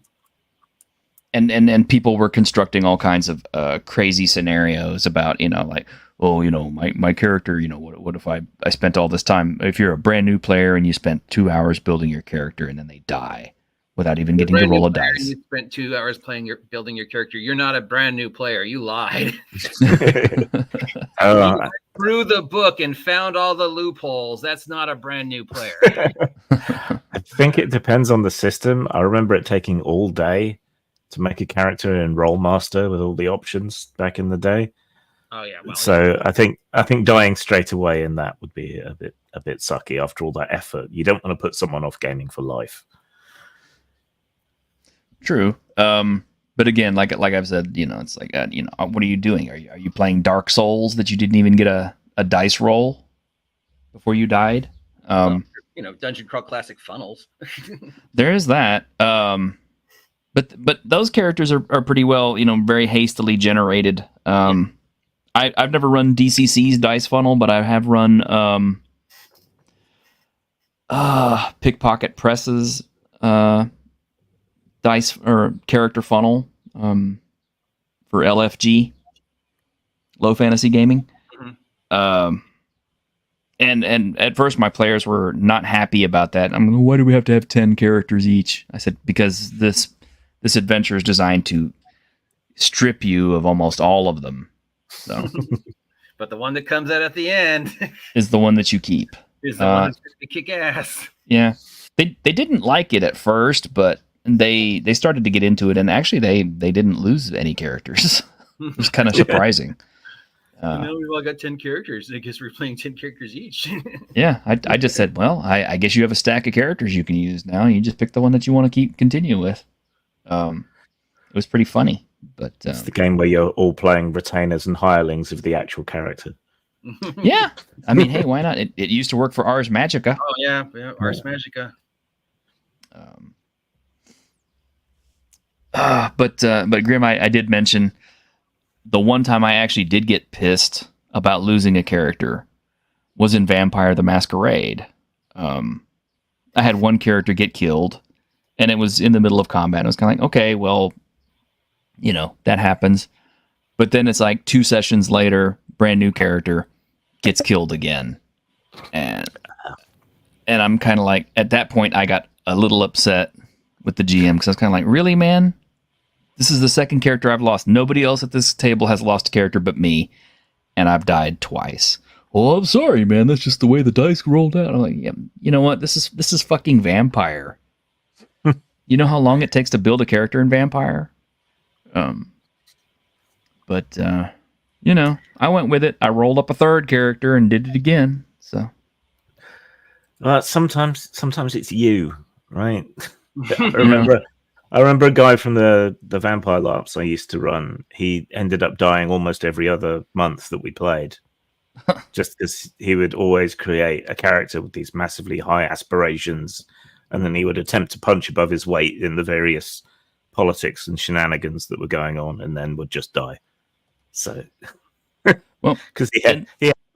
and people were constructing all kinds of crazy scenarios about, you know, like, oh, you know, my character, you know, what if I spent all this time, if you're a brand new player and you spent 2 hours building your character and then they die without even getting to roll a dice.
You spent 2 hours building your character. You're not a brand new player. You lied. You went through the book and found all the loopholes. That's not a brand new player.
I think it depends on the system. I remember it taking all day to make a character in Rollmaster with all the options back in the day.
Oh yeah. Well,
so I think dying straight away in that would be a bit sucky after all that effort. You don't want to put someone off gaming for life.
True. But again, like I've said, you know, it's like, you know, what are you doing? Are you playing Dark Souls that you didn't even get a dice roll before you died?
You know, Dungeon Crawl Classic funnels.
There is that. But those characters are pretty well, you know, very hastily generated. I've never run DCC's dice funnel, but I have run Pickpocket Press's dice or character funnel for LFG, Low Fantasy Gaming. Mm-hmm. And at first my players were not happy about that. I'm like, why do we have to have 10 characters each? I said, because this adventure is designed to strip you of almost all of them. So,
but the one that comes out at the end
is the one that you keep.
Is the one that's going to kick ass.
Yeah, they didn't like it at first, but they started to get into it, and actually they didn't lose any characters. It was kind of surprising.
Now we've all got 10 characters. I guess we're playing 10 characters each.
Yeah, I just said, well, I guess you have a stack of characters you can use now. You just pick the one that you want to continue with. It was pretty funny, but
it's the game where you're all playing retainers and hirelings of the actual character.
Yeah, I mean, hey, why not? It used to work for Ars Magica.
Oh yeah, Ars Magica.
But Grim, I did mention the one time I actually did get pissed about losing a character was in Vampire the Masquerade. I had one character get killed, and it was in the middle of combat. And I was kind of like, okay, well, you know, that happens. But then it's like 2 sessions later, brand new character gets killed again. And I'm kind of like, at that point, I got a little upset with the GM because I was kind of like, really, man? This is the second character I've lost. Nobody else at this table has lost a character but me, and I've died twice. Well, I'm sorry, man. That's just the way the dice rolled out. I'm like, yeah, you know what? This is fucking Vampire. You know how long it takes to build a character in Vampire? But you know, I went with it. I rolled up a third character and did it again. So,
sometimes it's you, right? I remember a guy from the Vampire LARPs I used to run. He ended up dying almost every other month that we played, just because he would always create a character with these massively high aspirations, and then he would attempt to punch above his weight in the various politics and shenanigans that were going on, and then would just die. So,
well,
because he had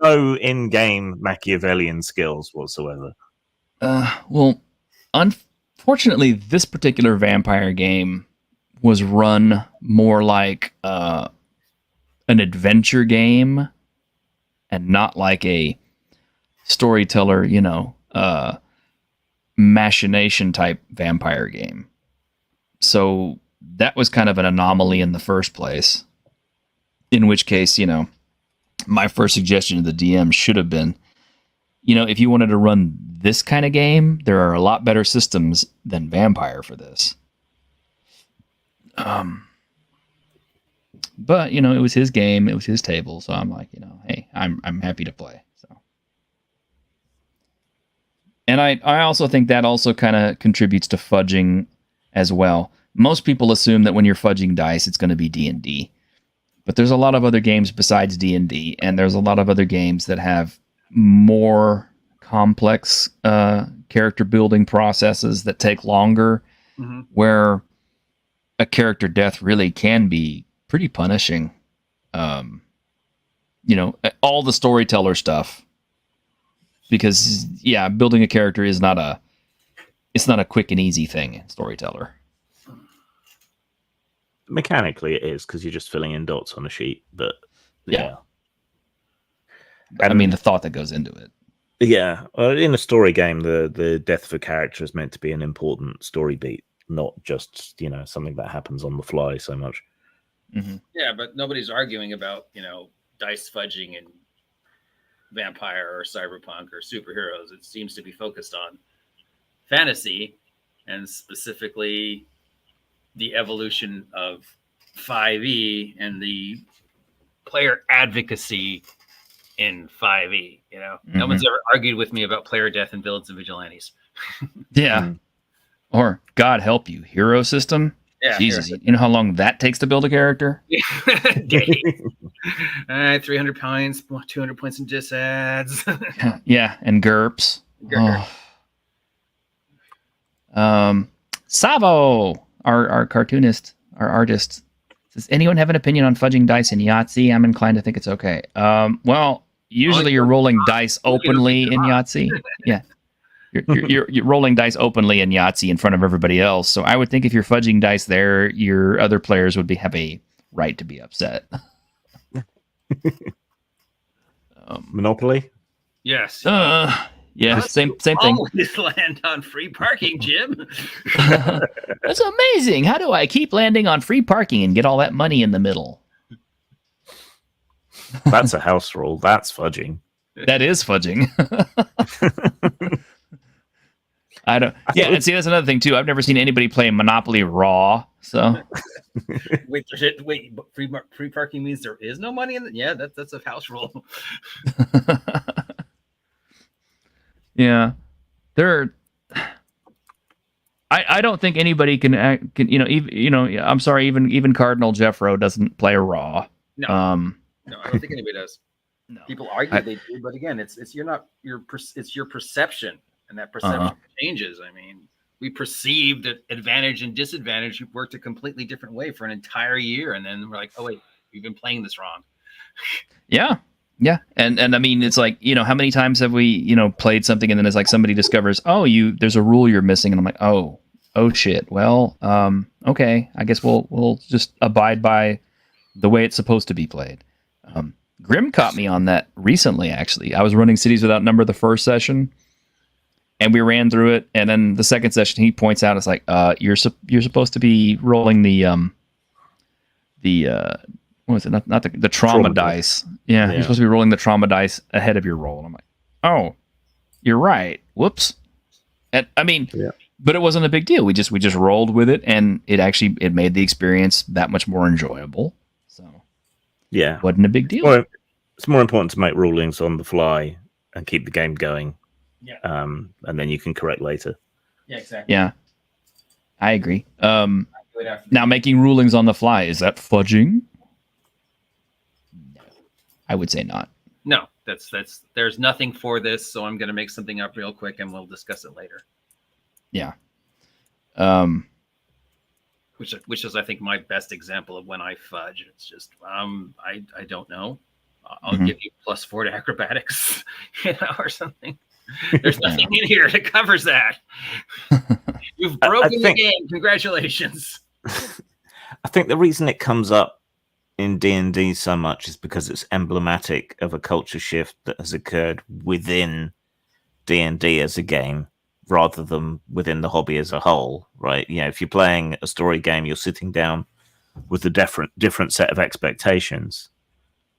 no in-game Machiavellian skills whatsoever.
Well, unfortunately, this particular Vampire game was run more like an adventure game and not like a storyteller, you know, machination type vampire game. So that was kind of an anomaly in the first place. In which case, you know, my first suggestion to the DM should have been, you know, if you wanted to run this kind of game, there are a lot better systems than Vampire for this. But you know, it was his game, it was his table, so I'm like, you know, hey, I'm happy to play. So, and I also think that also kind of contributes to fudging as well. Most people assume that when you're fudging dice, it's going to be D&D, but there's a lot of other games besides D&D, and there's a lot of other games that have more complex character building processes that take longer, where a character death really can be pretty punishing. all the storyteller stuff. Because building a character is not a quick and easy thing. Storyteller.
Mechanically, it is because you're just filling in dots on a sheet. But
yeah. I mean, the thought that goes into it.
Yeah, in a story game, the death of a character is meant to be an important story beat, not just something that happens on the fly so much.
Mm-hmm.
Yeah, but nobody's arguing about dice fudging and vampire or cyberpunk or superheroes. It seems to be focused on fantasy and specifically the evolution of 5e and the player advocacy in 5e. No one's ever argued with me about player death and Villains and Vigilantes.
Yeah. Or God help you, hero system.
Yeah,
Jesus, you know how long that takes to build a character?
Days. All right, 300 points, 200 points in disads.
Yeah, and GURPS. Savo, our cartoonist, our artist, says, anyone have an opinion on fudging dice in Yahtzee? I'm inclined to think it's okay. Well, usually you're rolling dice openly in Yahtzee. Yeah. You're rolling dice openly in Yahtzee in front of everybody else. So I would think if you're fudging dice there, your other players would have a right to be upset.
Monopoly?
Yes.
Yeah, same thing.
Always land on free parking, Jim.
That's amazing. How do I keep landing on free parking and get all that money in the middle?
That's a house rule. That's fudging.
That is fudging. I don't. Yeah, and see, that's another thing too. I've never seen anybody play Monopoly raw. So
wait, free parking means there is no money in it. Yeah, that's a house rule.
Yeah, I don't think anybody can I'm sorry, even Cardinal Jeffro doesn't play raw.
No, no, I don't think anybody does.
No.
People argue they do, but again, it's your perception, and that perception changes. I mean, we perceived advantage and disadvantage worked a completely different way for an entire year, and then we're like, oh wait, we've been playing this wrong.
Yeah. Yeah. And I mean, it's like, how many times have we, played something and then it's like somebody discovers, there's a rule you're missing. And I'm like, oh shit. Well, okay. I guess we'll just abide by the way it's supposed to be played. Grim caught me on that recently, actually. I was running Cities Without Number the first session and we ran through it. And then the second session, he points out, it's like, you're supposed to be rolling what was it? Not the trauma dice. Yeah, you're supposed to be rolling the trauma dice ahead of your roll. And I'm like, oh, you're right. Whoops. And I mean, but it wasn't a big deal. We just rolled with it, and it made the experience that much more enjoyable. So
yeah,
wasn't a big deal.
Well, it's more important to make rulings on the fly and keep the game going.
Yeah.
And then you can correct later.
Yeah, exactly.
Yeah, I agree. Now making rulings on the fly, is that fudging? I would say not.
No, that's there's nothing for this, so I'm going to make something up real quick and we'll discuss it later.
Yeah.
Which is I think my best example of when I fudge. It's just I don't know. I'll give you +4 to acrobatics, or something. There's nothing in here that covers that. You've broken the game. Congratulations.
I think the reason it comes up in D&D so much is because it's emblematic of a culture shift that has occurred within D&D as a game rather than within the hobby as a whole, right? If you're playing a story game, you're sitting down with a different set of expectations.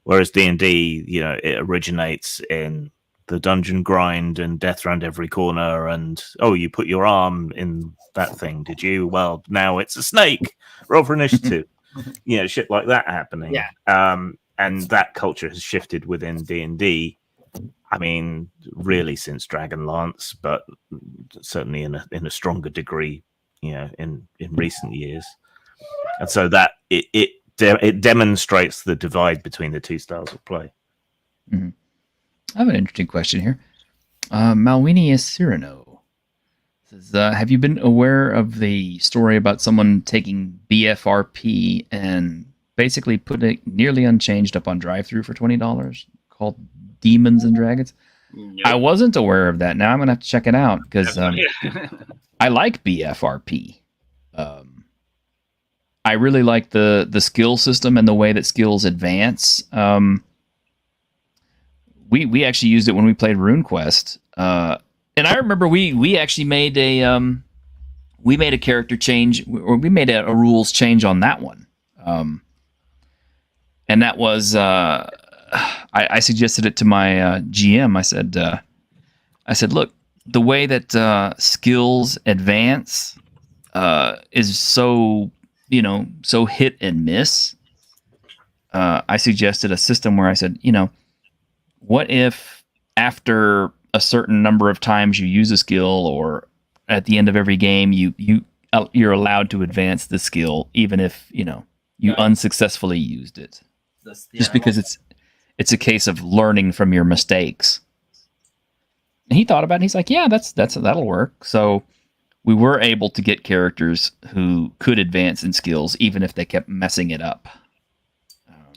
Whereas D&D, it originates in the dungeon grind and death around every corner and, you put your arm in that thing, did you? Well, now it's a snake. Roll for initiative. Shit like that happening.
Yeah.
And that culture has shifted within D&D. I mean, really since Dragonlance, but certainly in a stronger degree, in recent years. And so that it demonstrates the divide between the two styles of play.
Mm-hmm. I have an interesting question here. Malwinius Cyrano says, have you been aware of the story about someone taking BFRP and basically put it nearly unchanged up on drive-thru for $20 called Demons and Dragons.
Nope.
I wasn't aware of that. Now I'm gonna have to check it out because
Yeah.
I like BFRP. I really like the skill system and the way that skills advance. We actually used it when we played RuneQuest, and I remember we actually made a character change, or we made a rules change on that one, and that was I suggested it to my GM. I said, look, the way that skills advance is so so hit and miss. I suggested a system where I said, what if after a certain number of times you use a skill, or at the end of every game you're allowed to advance the skill, even if you unsuccessfully used it, just because it's a case of learning from your mistakes. And he thought about it. And he's like, yeah, that'll work. So we were able to get characters who could advance in skills, even if they kept messing it up.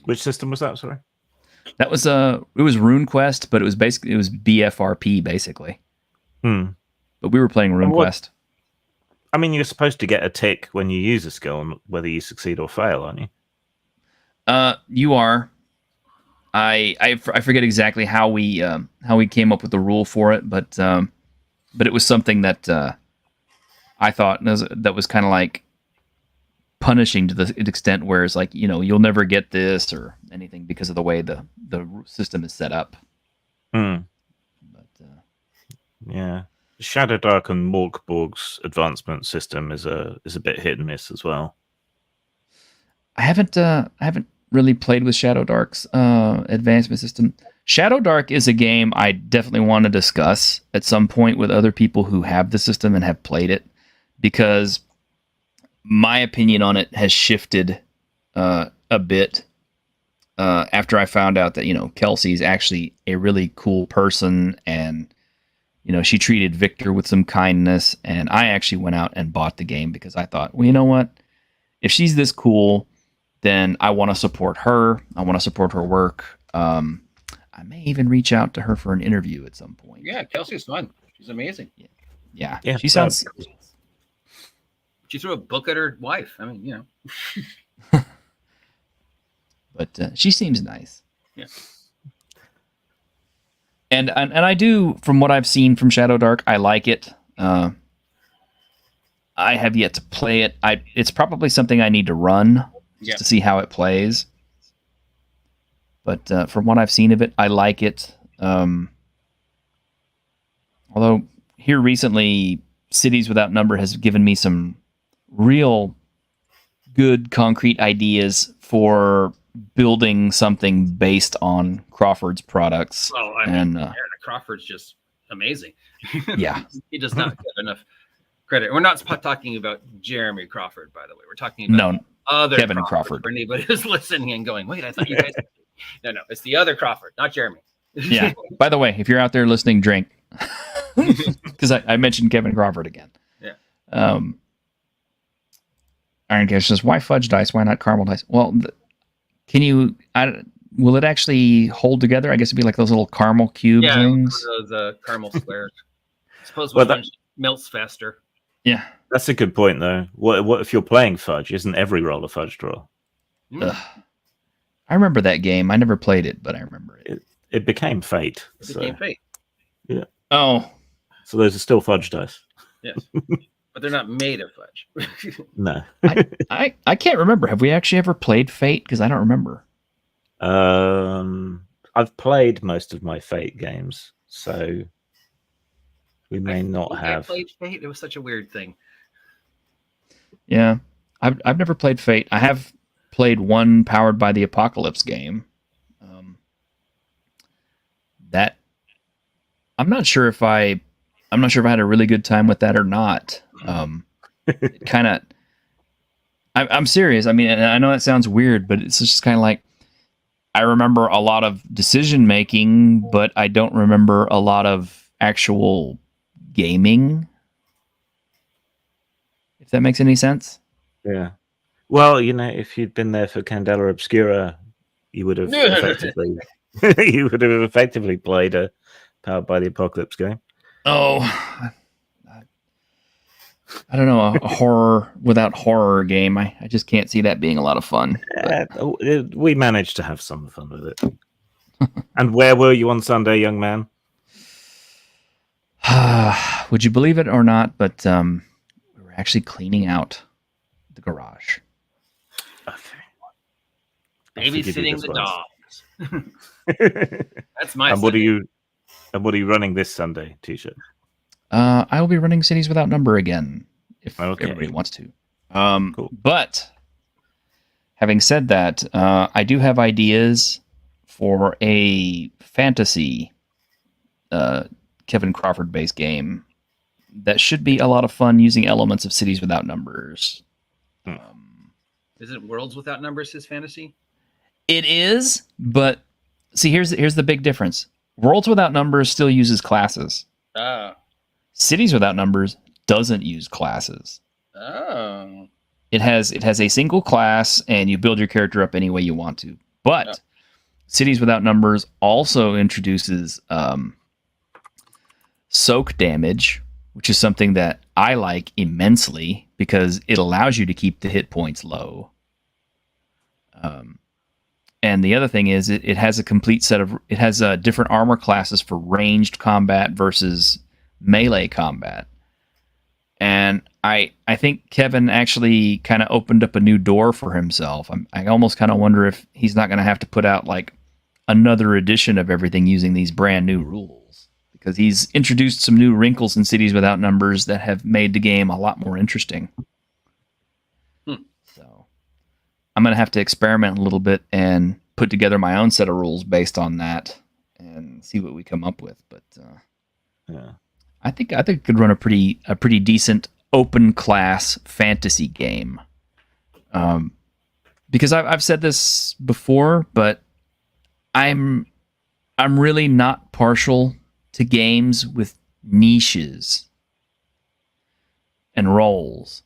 Which system was that? Sorry.
That was it was RuneQuest, but it was BFRP basically. But we were playing RuneQuest.
I mean, you're supposed to get a tick when you use a skill, whether you succeed or fail, aren't you?
You are. I forget exactly how we came up with the rule for it, but it was something that I thought that was kind of like punishing to the extent where it's like, you'll never get this or anything because of the way the system is set up.
But yeah, Shadow Dark and Morkborg's advancement system is a bit hit and miss as well.
I haven't really played with Shadow Dark's advancement system. Shadow Dark is a game I definitely want to discuss at some point with other people who have the system and have played it, because my opinion on it has shifted a bit after I found out that Kelsey's actually a really cool person, and she treated Victor with some kindness, and I actually went out and bought the game because I thought, well, you know what, if she's this cool, then I want to support her. I want to support her work. I may even reach out to her for an interview at some point.
Yeah, Kelsey's fun. She's amazing.
Yeah. She sounds.
She threw a book at her wife. I mean,
But she seems nice.
Yeah.
And I do, from what I've seen from Shadow Dark, I like it. I have yet to play it. It's probably something I need to run just to see how it plays. But from what I've seen of it, I like it. Although here recently, Cities Without Number has given me some real good concrete ideas for building something based on Crawford's products.
Oh, I mean, Crawford's just amazing.
Yeah.
He does not get enough credit. We're not talking about Jeremy Crawford, by the way. We're talking about other
Kevin Crawford.
For anybody who's listening and going, wait, I thought you guys... No, it's the other Crawford, not Jeremy.
Yeah. By the way, if you're out there listening, drink. Because I mentioned Kevin Crawford again.
Yeah.
Iron Cash says, why fudge dice? Why not caramel dice? Well, will it actually hold together? I guess it'd be like those little caramel cube things.
Yeah, those caramel squares. I suppose one melts faster.
Yeah.
That's a good point, though. What if you're playing fudge? Isn't every roll a fudge draw?
I remember that game. I never played it, but I remember it.
It became Fate.
It became Fate.
Yeah.
Oh.
So those are still fudge dice.
Yes. But they're not made of fudge.
No.
I can't remember. Have we actually ever played Fate? Because I don't remember.
I've played most of my Fate games, so we may not have.
I played Fate. It was such a weird thing.
Yeah. I've never played Fate. I have played one Powered by the Apocalypse game. That I'm not sure if I had a really good time with that or not. Kind of, I'm serious. I mean, and I know that sounds weird, but it's just kind of like, I remember a lot of decision making, but I don't remember a lot of actual gaming. If that makes any sense.
Yeah. Well, if you'd been there for Candela Obscura, you would have effectively played a Powered by the Apocalypse game.
Oh, I don't know, a horror without horror game. I just can't see that being a lot of fun.
We managed to have some fun with it. And where were you on Sunday, young man?
Would you believe it or not? But we were actually cleaning out the garage.
Okay.
Babysitting the dogs. That's my.
And what are you running this Sunday, T-shirt?
I will be running Cities Without Number again, if everybody wants to.
Cool.
But having said that, I do have ideas for a fantasy Kevin Crawford-based game that should be a lot of fun using elements of Cities Without Numbers.
Isn't Worlds Without Numbers his fantasy?
It is, but see, here's the big difference. Worlds Without Numbers still uses classes. Cities Without Numbers doesn't use classes.
Oh.
It has a single class, and you build your character up any way you want to. But Cities Without Numbers also introduces soak damage, which is something that I like immensely because it allows you to keep the hit points low. And the other thing is it has a complete set of... It has different armor classes for ranged combat versus melee combat. And I think Kevin actually kind of opened up a new door for himself. I almost kind of wonder if he's not going to have to put out like another edition of everything using these brand new rules, because he's introduced some new wrinkles in Cities Without Numbers that have made the game a lot more interesting. So I'm going to have to experiment a little bit and put together my own set of rules based on that and see what we come up with. But I think I could run a pretty decent open class fantasy game. Because I've said this before, but I'm really not partial to games with niches and roles,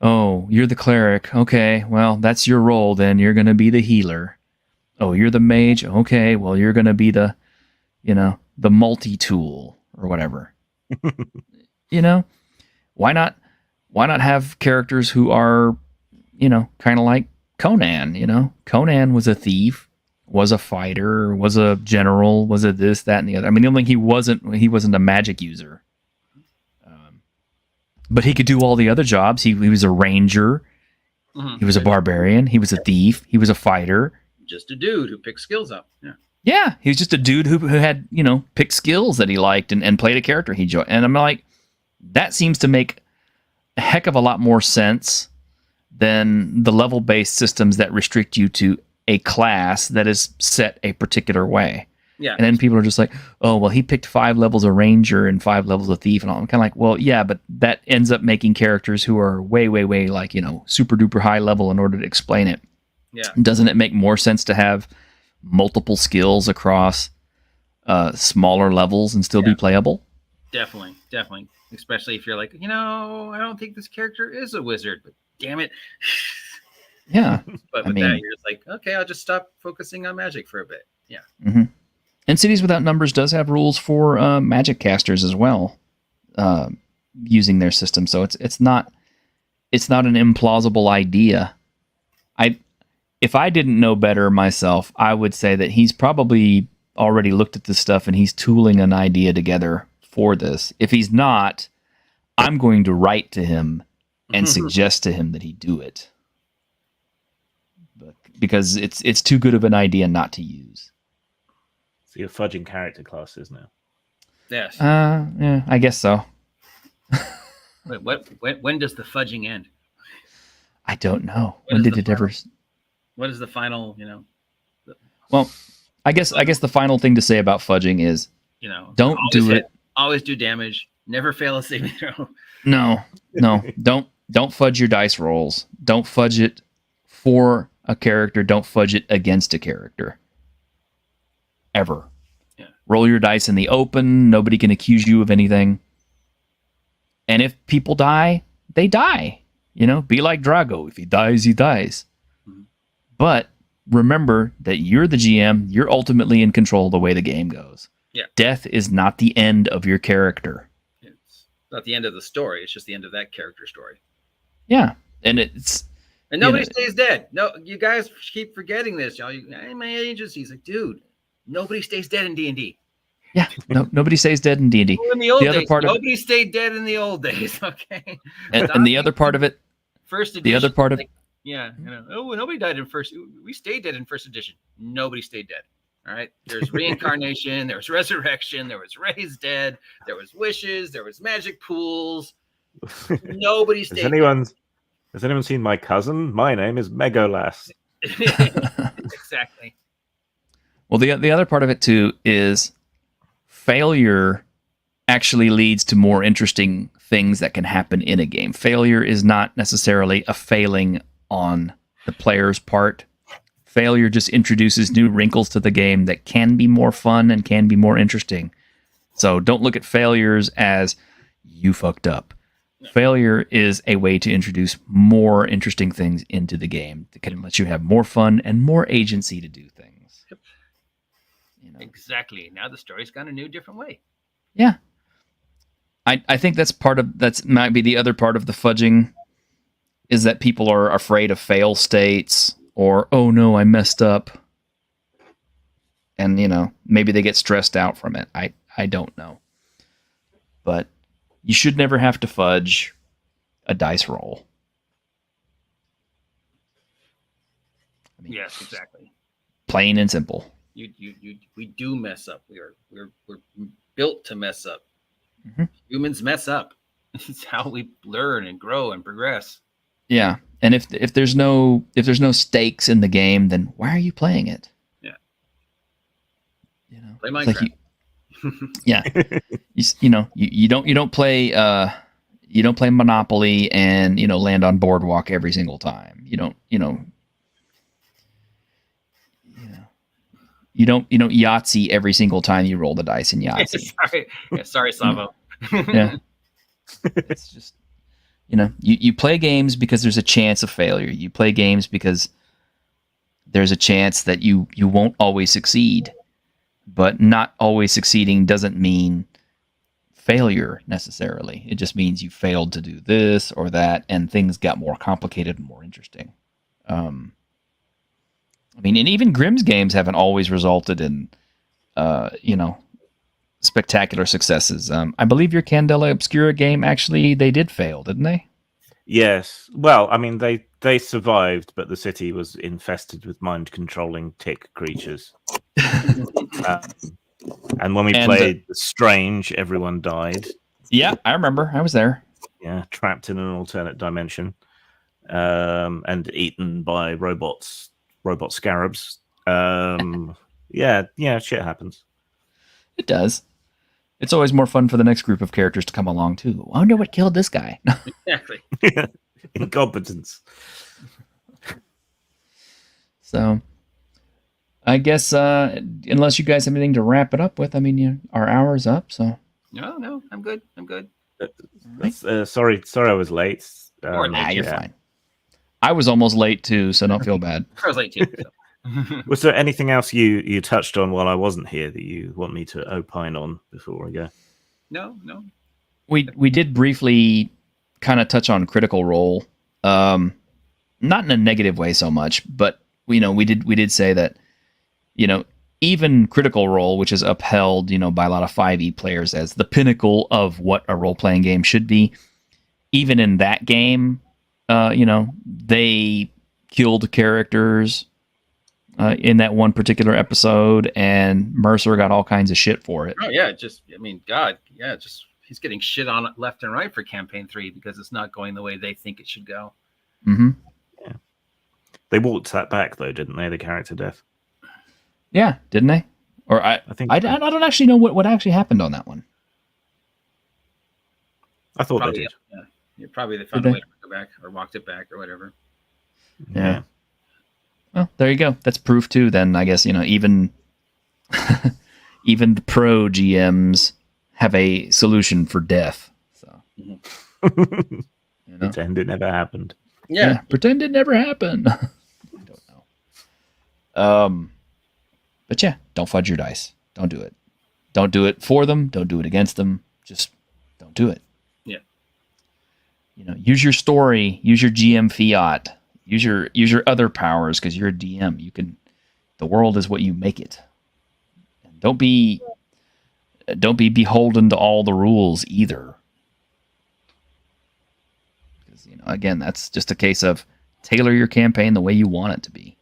Oh, you're the cleric. Okay, well, that's your role then. You're going to be the healer. Oh, you're the mage. Okay, well, you're going to be the multi-tool or whatever. Why not have characters who are, kind of like Conan, Conan was a thief, was a fighter, was a general, was a this, that, and the other. I mean, the only thing he wasn't a magic user. But he could do all the other jobs. He was a ranger. Mm-hmm. He was a barbarian. He was a thief. He was a fighter.
Just a dude who picked skills up. Yeah.
Yeah, he was just a dude who had, picked skills that he liked and played a character he enjoyed. And I'm like, that seems to make a heck of a lot more sense than the level-based systems that restrict you to a class that is set a particular way.
Yeah.
And then people are just like, oh, well, he picked 5 levels of ranger and 5 levels of thief and all. I'm kind of like, well, yeah, but that ends up making characters who are way, way, way like, super duper high level in order to explain it.
Yeah.
Doesn't it make more sense to have multiple skills across smaller levels and still be playable?
Definitely. Especially if you're like, I don't think this character is a wizard, but damn it.
Yeah.
But with that, you're just like, okay, I'll just stop focusing on magic for a bit. Yeah.
Mm-hmm. And Cities Without Numbers does have rules for magic casters as well, using their system. So it's not an implausible idea. If I didn't know better myself, I would say that he's probably already looked at this stuff and he's tooling an idea together for this. If he's not, I'm going to write to him and suggest to him that he do it. Because it's too good of an idea not to use.
So you're fudging character classes now.
Yes.
Yeah, I guess so.
Wait, when does the fudging end?
I don't know. When did it ever?
What is the final?
Well, I guess the final thing to say about fudging is, don't do it.
Always do damage. Never fail a saving throw.
No, don't fudge your dice rolls. Don't fudge it for a character. Don't fudge it against a character. Ever.
Yeah.
Roll your dice in the open. Nobody can accuse you of anything. And if people die, they die. Be like Drago. If he dies, he dies.
Mhm.
But remember that you're the GM. You're ultimately in control of the way the game goes.
Yeah.
Death is not the end of your character.
It's not the end of the story. It's just the end of that character story.
Yeah. And it's...
And nobody stays dead. No, you guys keep forgetting this, y'all. My agency's like, dude, nobody stays dead in D&D.
Yeah, nobody stays dead in D&D.
Well, in the old days, nobody stayed dead in the old days, okay?
And the other part of it...
First edition.
The other part of...
Like, yeah, nobody died in first... We stayed dead in first edition. Nobody stayed dead. All right? There's reincarnation. There was resurrection. There was raised dead. There was wishes. There was magic pools. Nobody stayed dead.
Has anyone seen My Cousin? My name is Megolas.
Exactly.
Well, the other part of it, too, is failure actually leads to more interesting things that can happen in a game. Failure is not necessarily a failing on the player's part. Failure just introduces new wrinkles to the game that can be more fun and can be more interesting. So don't look at failures as you fucked up. Failure is a way to introduce more interesting things into the game that can let you have more fun and more agency to do things.
Yep. Exactly. Now the story's gone a new, different way.
Yeah. I think that's might be the other part of the fudging, is that people are afraid of fail states or, oh no, I messed up. And, maybe they get stressed out from it. I don't know. But you should never have to fudge a dice roll.
Yes, exactly.
Plain and simple.
We do mess up. We're built to mess up.
Mm-hmm.
Humans mess up. It's how we learn and grow and progress.
Yeah, and if there's no stakes in the game, then why are you playing it?
Yeah.
Play
Minecraft.
Yeah. You don't play Monopoly and land on Boardwalk every single time. You don't Yahtzee every single time you roll the dice in Yahtzee.
Sorry, Savo.
Yeah. It's just you play games because there's a chance of failure. You play games because there's a chance that you won't always succeed. But not always succeeding doesn't mean failure necessarily. It just means you failed to do this or that, and things got more complicated and more interesting. And even Grimm's games haven't always resulted in, spectacular successes. I believe your Candela Obscura game, actually, they did fail, didn't they?
Yes. Well, they survived, but the city was infested with mind-controlling tick creatures. And when we played Strange, everyone died.
Yeah, I remember. I was there.
Yeah, trapped in an alternate dimension, and eaten by robot scarabs. Yeah, shit happens.
It does. It's always more fun for the next group of characters to come along too. I wonder what killed this guy.
Exactly.
Incompetence.
So, I guess unless you guys have anything to wrap it up with, our hour's up. So.
No, I'm good.
Sorry, I was late.
You're fine. I was almost late too, so don't feel bad.
I was late too. So.
Was there anything else you touched on while I wasn't here that you want me to opine on before I go?
No.
We did briefly kind of touch on Critical Role, not in a negative way so much, but we did say that even Critical Role, which is upheld by a lot of 5e players as the pinnacle of what a role playing game should be, even in that game, they killed characters. In that one particular episode, and Mercer got all kinds of shit for it.
Oh yeah, he's getting shit on left and right for campaign 3 because it's not going the way they think it should go.
Mm-hmm.
Yeah. They walked that back though, didn't they? The character death.
Yeah, didn't they? Or I don't actually know what actually happened on that one.
I thought they did.
Yeah, probably they found a way to go back or walked it back or whatever.
Yeah. Well, there you go. That's proof too. Then I guess even even the pro GMs have a solution for death. So
Pretend it never happened.
Yeah.
Pretend it never happened. I don't know. But yeah, don't fudge your dice. Don't do it. Don't do it for them. Don't do it against them. Just don't do it.
Yeah.
Use your story. Use your GM fiat. Use your other powers because you're a DM. You can. The world is what you make it. And don't be beholden to all the rules either. Because again, that's just a case of tailor your campaign the way you want it to be.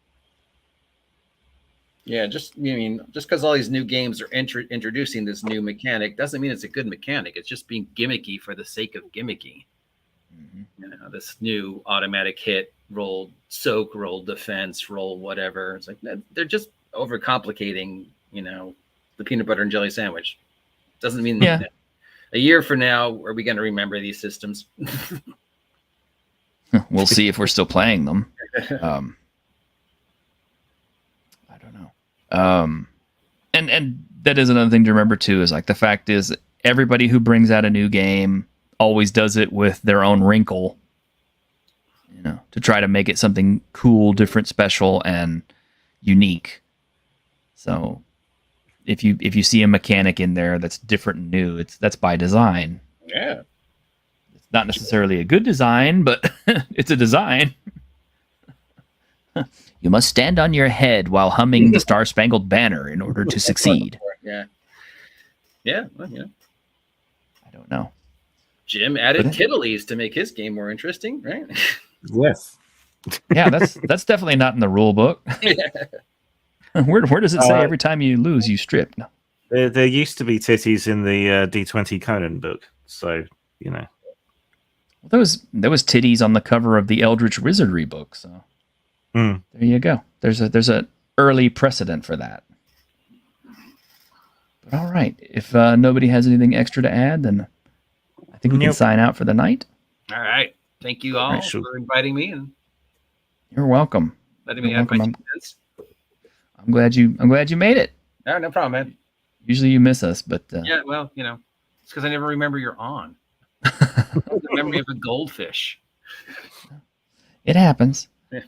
Yeah, just because all these new games are introducing this new mechanic doesn't mean it's a good mechanic. It's just being gimmicky for the sake of gimmicky. Mm-hmm. This new automatic hit, roll soak, roll defense, roll whatever. It's like they're just overcomplicating, the peanut butter and jelly sandwich. Doesn't mean that a year from now are we going to remember these systems?
We'll see if we're still playing them. I don't know. And that is another thing to remember too, is like the fact is everybody who brings out a new game always does it with their own wrinkle, to try to make it something cool, different, special, and unique. So if you see a mechanic in there that's different and new, that's by design.
Yeah.
It's not necessarily a good design, but it's a design. You must stand on your head while humming the Star Spangled Banner in order to succeed.
Yeah. Yeah. Well,
I don't know.
Jim added Kittley's to make his game more interesting, right?
Yes.
Yeah, that's definitely not in the rule book. Where does it say every time you lose, you strip? No.
There used to be titties in the D20 Conan book, so
Well, there was titties on the cover of the Eldritch Wizardry book, so there you go. There's a early precedent for that. But all right, if nobody has anything extra to add, then I think we can sign out for the night.
All right. Thank you all for inviting me, and
you're welcome.
Letting me have my 2 cents.
I'm glad you made it.
No problem, man.
Usually you miss us, but
yeah, well, it's because I never remember you're on. The memory of a goldfish.
It happens.
Yeah.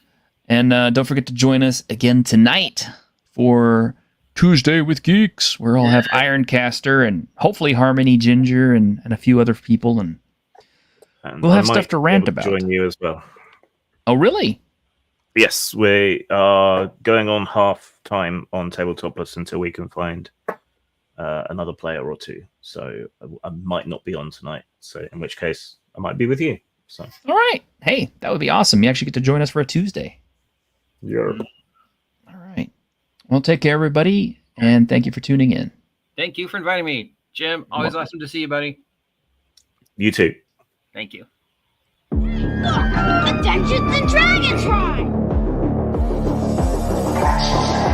And don't forget to join us again tonight for Tuesday with Geeks, where I'll have Ironcaster and hopefully Harmony Ginger and a few other people, and we'll have stuff to rant about.
Join you as well.
Oh, really?
Yes, we are going on half time on Tabletop Plus until we can find another player or two. So I might not be on tonight. So in which case, I might be with you. So
all right. Hey, that would be awesome. You actually get to join us for a Tuesday.
Yeah.
All right. Well, take care, everybody, and thank you for tuning in.
Thank you for inviting me, Jim. Always awesome to see you, buddy.
You too.
Thank you.
Look, Dungeons and Dragons rhyme! Exercise.